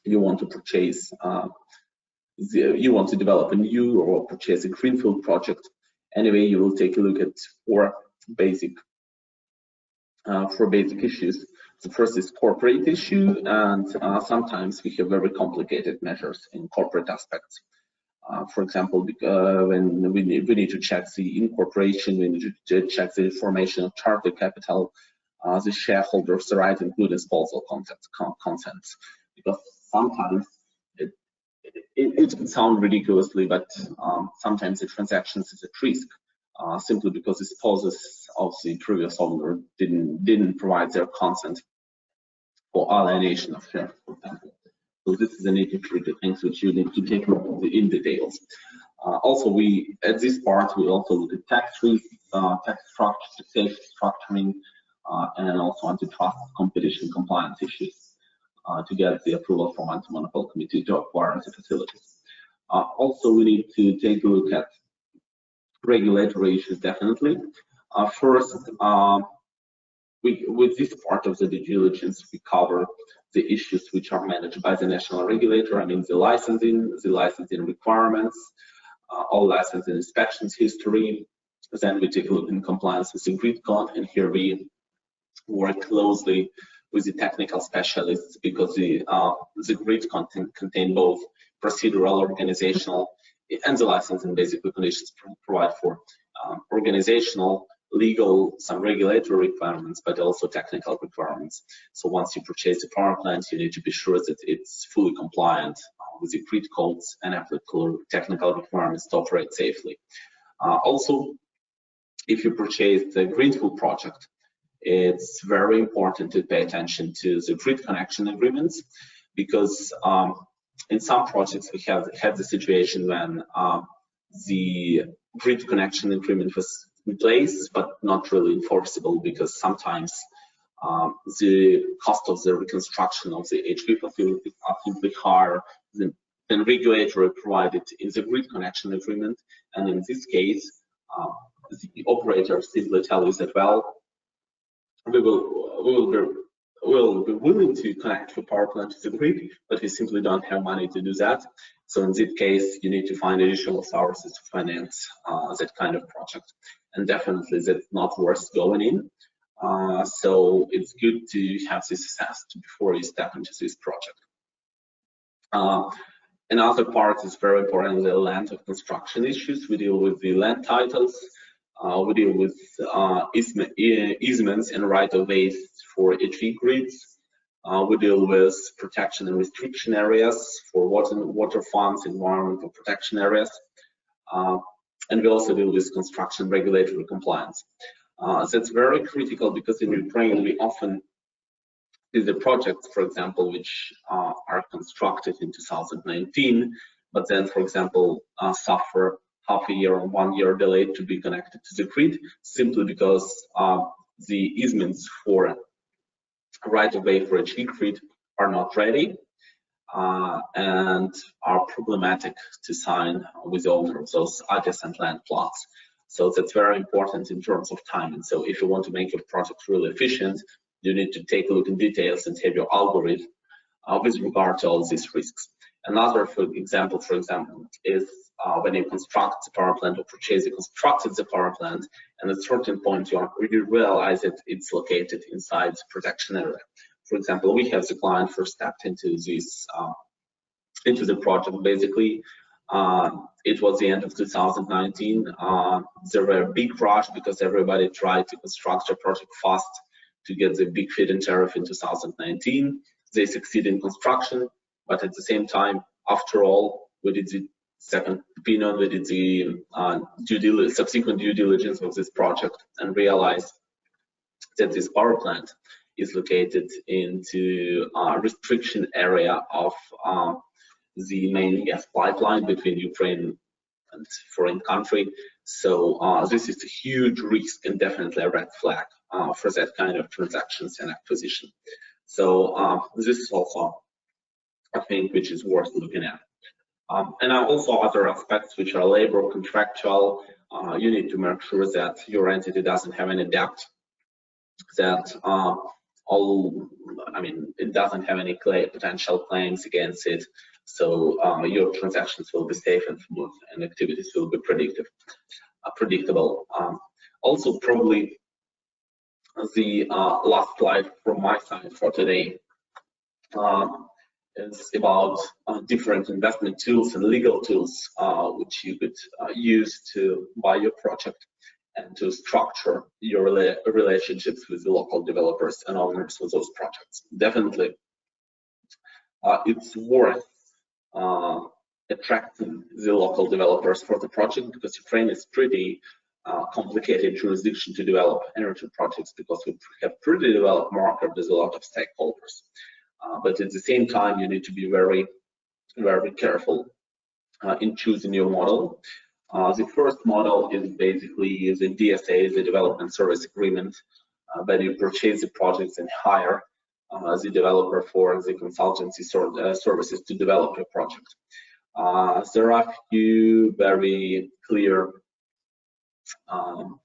you want to purchase you want to develop a new or purchase a greenfield project. Anyway, you will take a look at four basic issues. The first is corporate issue, and sometimes we have very complicated measures in corporate aspects. For example, when we need to check the incorporation, we need to check the formation of charter capital, the shareholders' right, including disposal consents, because sometimes it can sound ridiculously, but sometimes the transactions is at risk simply because the spouses of the previous owner didn't provide their consent for alienation of shares, for example. So this is a nitty-gritty things which you need to take a look at in details. Also, at this part we also look at tax risk, tax structure, safe structuring, and also antitrust competition compliance issues to get the approval from Anti-Monopoly Committee to acquire the facilities. Also, we need to take a look at regulatory issues, definitely. First, with this part of the due diligence, we cover the issues which are managed by the national regulator. I mean, the licensing requirements, all licensing inspections history. Then we take a look in compliance with the grid code, and here we work closely with the technical specialists, because the grid contain both procedural, organizational, and the licensing basically conditions provide for organizational, legal, some regulatory requirements, but also technical requirements. So once you purchase a power plant, you need to be sure that it's fully compliant with the grid codes and applicable technical requirements to operate safely. Also, if you purchase the greenfield project, it's very important to pay attention to the grid connection agreements, because in some projects we have had the situation when the grid connection agreement was in place but not really enforceable, because sometimes the cost of the reconstruction of the HV facilities are simply higher than regulatory provided in the grid connection agreement. And in this case, the operator simply tell you that, well, we will be willing to connect the power plant to the grid, but we simply don't have money to do that. So in this case, you need to find additional sources to finance that kind of project. And definitely that's not worth going in. So it's good to have this assessed before you step into this project. Another part is very important, the land of construction issues. We deal with the land titles. We deal with easements and right-of-ways for HV grids. We deal with protection and restriction areas for water funds, environmental protection areas. And we also deal with construction regulatory compliance. That's very critical because in Ukraine, we often see the projects, for example, which are constructed in 2019, but then, for example, suffer half a year or 1 year delay to be connected to the grid, simply because the easements for right-of-way for HV grid are not ready and are problematic to sign with the owner of those adjacent land plots. So that's very important in terms of timing. So if you want to make your project really efficient, you need to take a look in details and have your algorithm with regard to all these risks. Another example, is when you construct the power plant or purchase or constructed the power plant, and at a certain point you realize that it's located inside the protection area. For example, we have the client first stepped into this into the project. Basically, it was the end of 2019. There were a big rush because everybody tried to construct a project fast to get the big feed-in tariff in 2019. They succeeded in construction, but at the same time, after all, we did the second opinion, we did the subsequent due diligence of this project and realized that this power plant is located into a restriction area of the main gas pipeline between Ukraine and foreign country. So this is a huge risk and definitely a red flag for that kind of transactions and acquisition. So this is also a thing which is worth looking at. And also other aspects which are labor contractual. You need to make sure that your entity doesn't have any debt, that it doesn't have any potential claims against it. So your transactions will be safe and smooth, and activities will be predictable. Also, probably the last slide from my side for today is about different investment tools and legal tools which you could use to buy your project and to structure your relationships with the local developers and owners of those projects. Definitely, it's worth attracting the local developers for the project, because Ukraine is pretty complicated jurisdiction to develop energy projects, because we have pretty developed market with a lot of stakeholders. But at the same time, you need to be very, very careful in choosing your model. The first model is basically the DSA, the Development Service Agreement, where you purchase the projects and hire the developer for the consultancy services to develop your project. There are a few very clear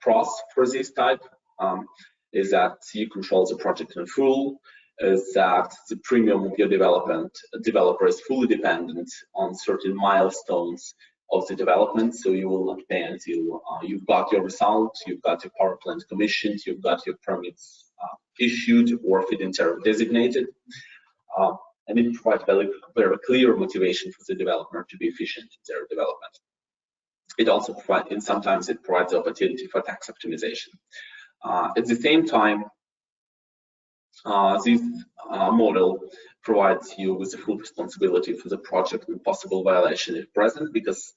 pros for this type. Is that you control the project in full, is that the premium of your developer is fully dependent on certain milestones of the development, so you will not pay until you've got your result, you've got your power plant commissioned, you've got your permits issued or feed-in tariff designated, and it provides very clear motivation for the developer to be efficient in their development. It also provides, and sometimes it provides the opportunity for tax optimization. At the same time, this model provides you with the full responsibility for the project and possible violation if present, because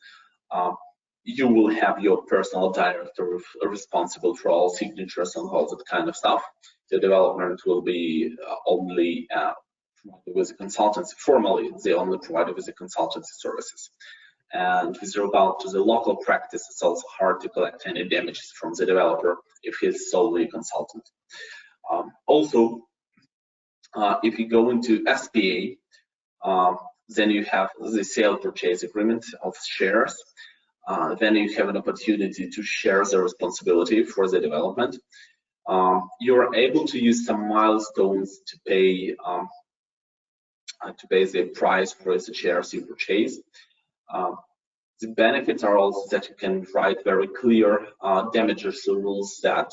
you will have your personal director responsible for all signatures and all that kind of stuff. The development will be only with a consultancy. Formally, they only provide with the consultancy services. And with regard to the local practice, it's also hard to collect any damages from the developer if he's solely a consultant. Also, if you go into SPA, then you have the sale purchase agreement of shares. Then you have an opportunity to share the responsibility for the development. you're able to use some milestones to pay the price for the shares you purchase. The benefits are also that you can write very clear damages rules that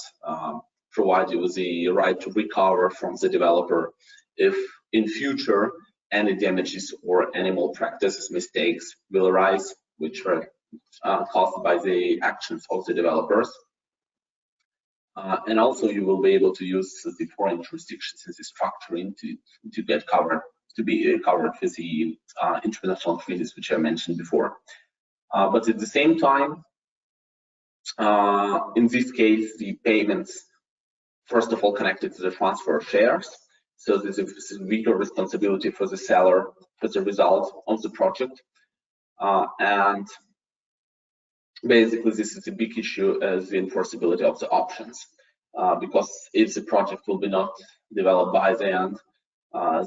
provide you with the right to recover from the developer if in future any damages or any malpractices, mistakes will arise, which are caused by the actions of the developers. And also you will be able to use the foreign jurisdictions in the structuring to get covered, to be covered with the international treaties which I mentioned before. But at the same time, in this case, the payments, first of all, connected to the transfer of shares. So there's a bigger responsibility for the seller for the result of the project. And basically, this is a big issue as the enforceability of the options. Because if the project will be not developed by the end,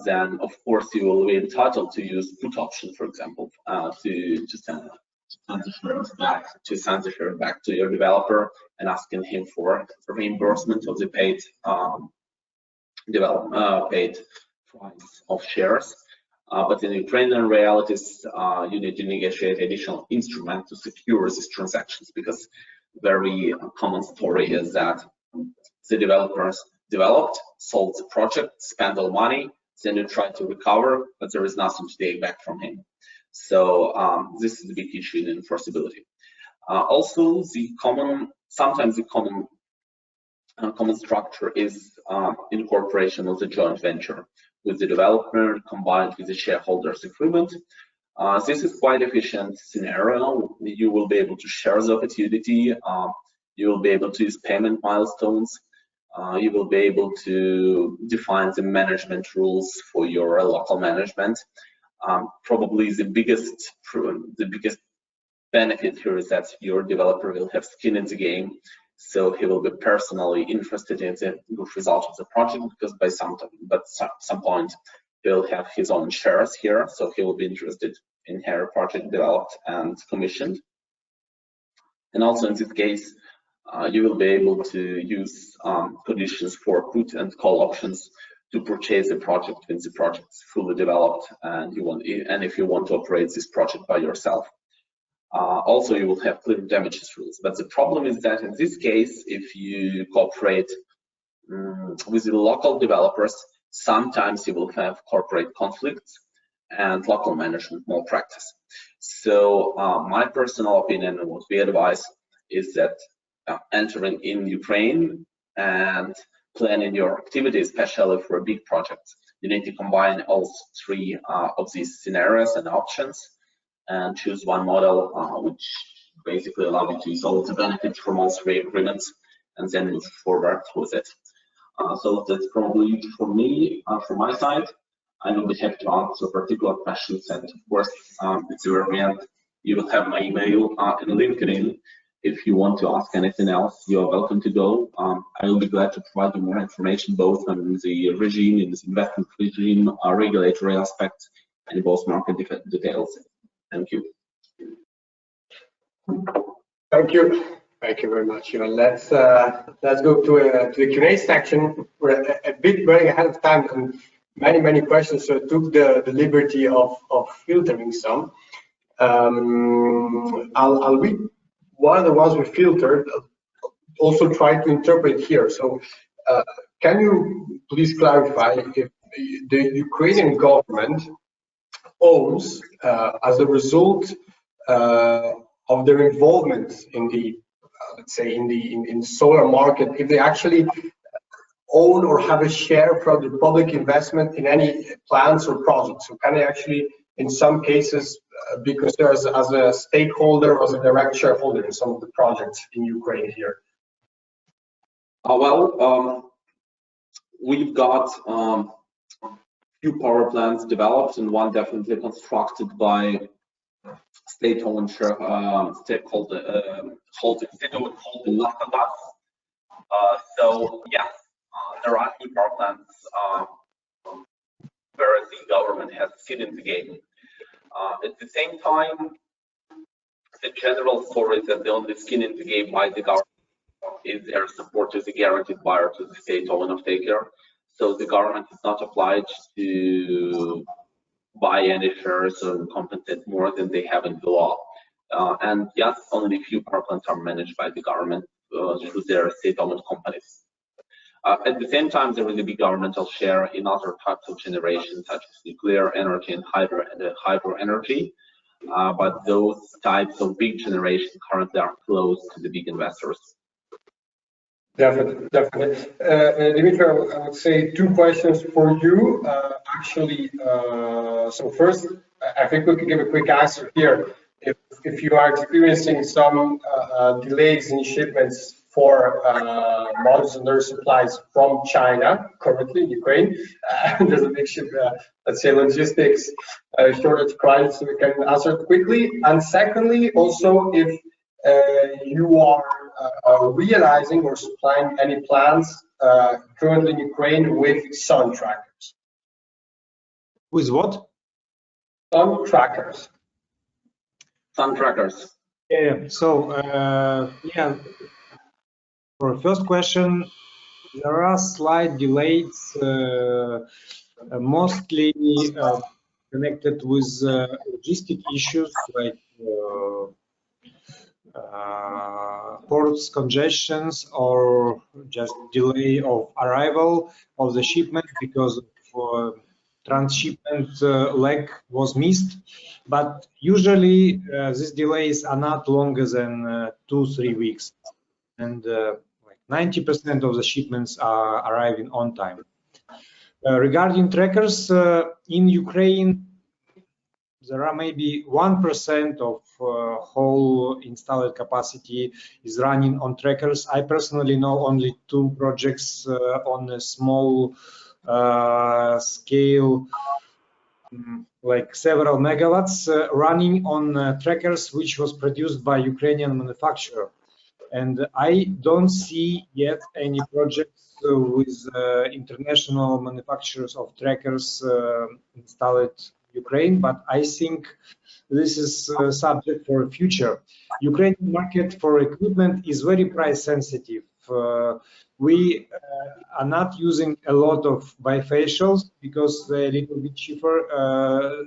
then of course you will be entitled to use put option, for example, to send the shares back to your developer and asking him for reimbursement of the paid price of shares. But in Ukrainian realities, you need to negotiate additional instrument to secure these transactions, because very common story is that the developers developed, sold the project, spent all money, then you try to recover, but there is nothing to take back from him. So this is a big issue in enforceability. Also, sometimes the common structure is incorporation of the joint venture with the developer combined with the shareholders agreement. This is quite efficient scenario. You will be able to share the opportunity. You will be able to use payment milestones. You will be able to define the management rules for your local management. Probably the biggest benefit here is that your developer will have skin in the game, so he will be personally interested in the good result of the project, because by some point he will have his own shares here, so he will be interested in her project developed and commissioned. And also in this case, you will be able to use conditions for put and call options to purchase the project when the project is fully developed and if you want to operate this project by yourself. Also, you will have clear damages rules. But the problem is that in this case, if you cooperate with the local developers, sometimes you will have corporate conflicts and local management malpractice. So my personal opinion and what we advise is that entering in Ukraine and planning your activity, especially for a big project, you need to combine all three of these scenarios and options and choose one model which basically allows you to use all the benefits from all three agreements and then move forward with it. So that's probably it for me, from my side. I will be happy to answer particular questions, and of course, at the very end, you will have my email and LinkedIn. If you want to ask anything else, you are welcome to go. I will be glad to provide you more information, both on the regime, in this investment regime, regulatory aspects, and both market details. Thank you. Thank you. Thank you very much. Let's go to the Q&A section. We're a bit running ahead of time and many questions, so I took the liberty of filtering some. I'll read one of the ones we filtered, also try to interpret here. So can you please clarify if the Ukrainian government owns, as a result of their involvement in the, let's say, in the solar market, if they actually own or have a share from the public investment in any plans or projects? So can they actually, in some cases, be considered as a stakeholder or as a direct shareholder in some of the projects in Ukraine here? We've got few power plants developed, and one definitely constructed by state-owned stakeholder holding Latvian. So yes, there are few power plants where the government has skin in the game. At the same time, the general story is that the only skin in the game by the government is their support is a guaranteed buyer to the state-owned off-taker. So the government is not obliged to buy any shares or compensate more than they have in the law. And yes, only few power plants are managed by the government through their state-owned companies. At the same time, there is a big governmental share in other types of generation, such as nuclear energy and hydro energy. But those types of big generation currently are close to the big investors. Definitely, definitely. Dimitri, I would say two questions for you. Actually, so first, I think we could give a quick answer here. If you are experiencing some delays in shipments for modules and their supplies from China, currently in Ukraine, there's a big ship, let's say, logistics shortage crisis, so we can answer it quickly. And secondly, also, if you are realizing or supplying any plants currently in Ukraine with sun trackers. With what? Sun trackers. Sun trackers. Yeah. So yeah, for the first question, there are slight delays, mostly connected with logistic issues like ports congestions or just delay of arrival of the shipment because of transshipment leg was missed. But usually these delays are not longer than 2-3 weeks, and like 90% of the shipments are arriving on time. Regarding trackers, in Ukraine, there are maybe 1% of whole installed capacity is running on trackers. I personally know only 2 projects on a small scale, like several megawatts, running on trackers, which was produced by Ukrainian manufacturer. And I don't see yet any projects with international manufacturers of trackers installed Ukraine, but I think this is subject for the future. Ukrainian market for equipment is very price sensitive. We are not using a lot of bifacials because they're a little bit cheaper,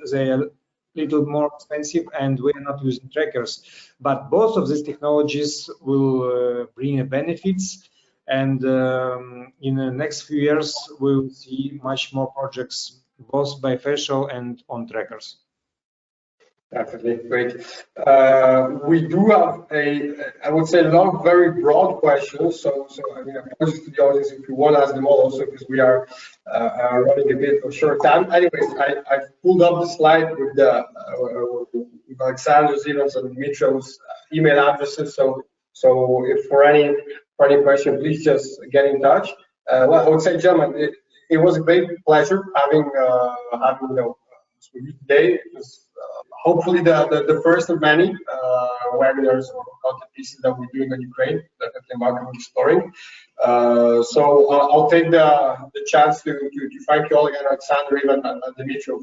they're a little more expensive, and we're not using trackers. But both of these technologies will bring benefits, and in the next few years we will see much more projects both bifacial and on trackers. Definitely, great. We do have I would say, a lot of very broad questions. So I mean, apologies to the audience if you want to ask them all, also because we are running a bit of short time. Anyways, I've pulled up the slide with the with Alexander, Zivans, and Dimitro's email addresses. So if for any question, please just get in touch. Well, I would say, gentlemen, it was a great pleasure having with you today. It was hopefully the first of many webinars or content pieces that we're doing on Ukraine, definitely marketing exploring. So I'll take the chance to thank you all again, Alexander, Ivan, and Dimitri.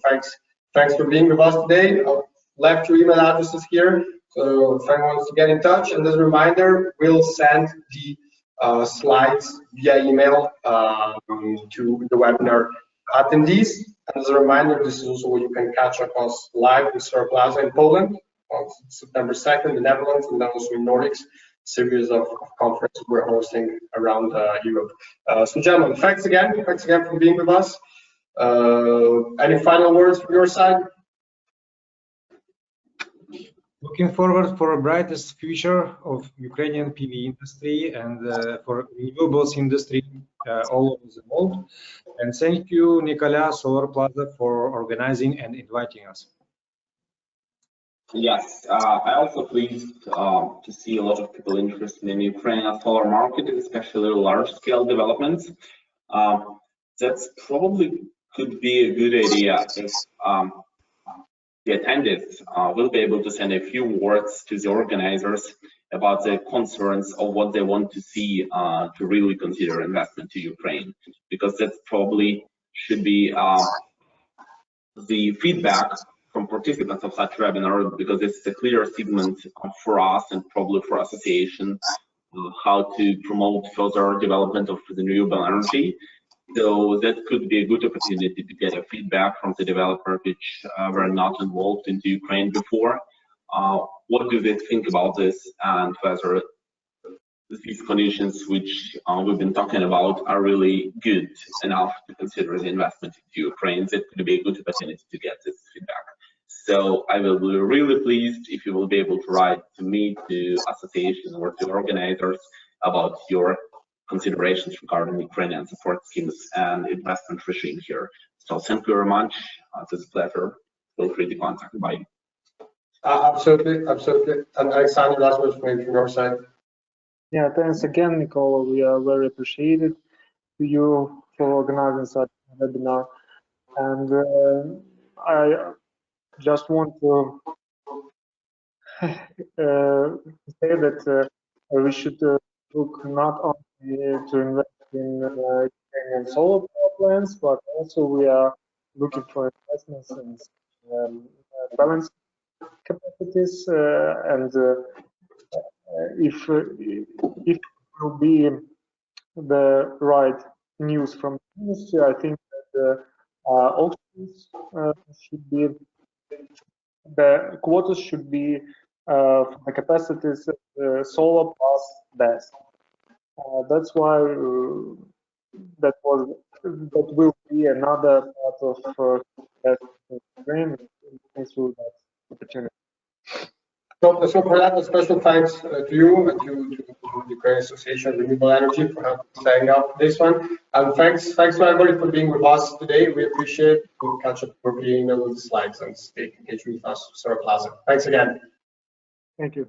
Thanks for being with us today. I've left your email addresses here, so if anyone wants to get in touch. And as a reminder, we'll send the slides via email to the webinar attendees. And as a reminder, this is also where you can catch up us live with Solarplaza in Poland on September 2nd, the Netherlands, and then also in Nordics, series of conferences we're hosting around Europe. So gentlemen, thanks again for being with us. Any final words from your side? Looking forward for a brightest future of Ukrainian PV industry and for renewables industry all over the world. And thank you, Nicolas, Solarplaza, for organizing and inviting us. Yes, I also pleased to see a lot of people interested in Ukrainian solar market, especially large-scale developments. That's probably could be a good idea if the attendees will be able to send a few words to the organizers about the concerns of what they want to see to really consider investment to Ukraine, because that probably should be the feedback from participants of such webinar, because it's a clear segment for us and probably for association how to promote further development of renewable energy. So that could be a good opportunity to get a feedback from the developer which were not involved into Ukraine before. What do they think about this, and whether these conditions which we've been talking about are really good enough to consider the investment into Ukraine. That could be a good opportunity to get this feedback. So I will be really pleased if you will be able to write to me, to association, or to organizers about your considerations regarding Ukrainian support schemes and investment regime here. So thank you very much. It was a pleasure. Feel free to contact me. Absolutely, absolutely. And Alexander, last words from your side. Yeah, thanks again, Nicola. We are very appreciated to you for organizing such a webinar. And I just want to say that we should look not only to invest in Ukrainian solar power plants, but also we are looking for investments in balance capacities, and if it will be the right news from the industry, I think that auctions should be, the quotas should be for the capacities solar plus BESS. That's why that will be another part of that frame through that opportunity. So for that, a special thanks to you and to the Ukrainian Association of Renewable Energy for setting up this one. And thanks to everybody for being with us today. We appreciate it. We'll catch up for being with the slides and stay engaged with us, Solarplaza. Thanks again. Thank you.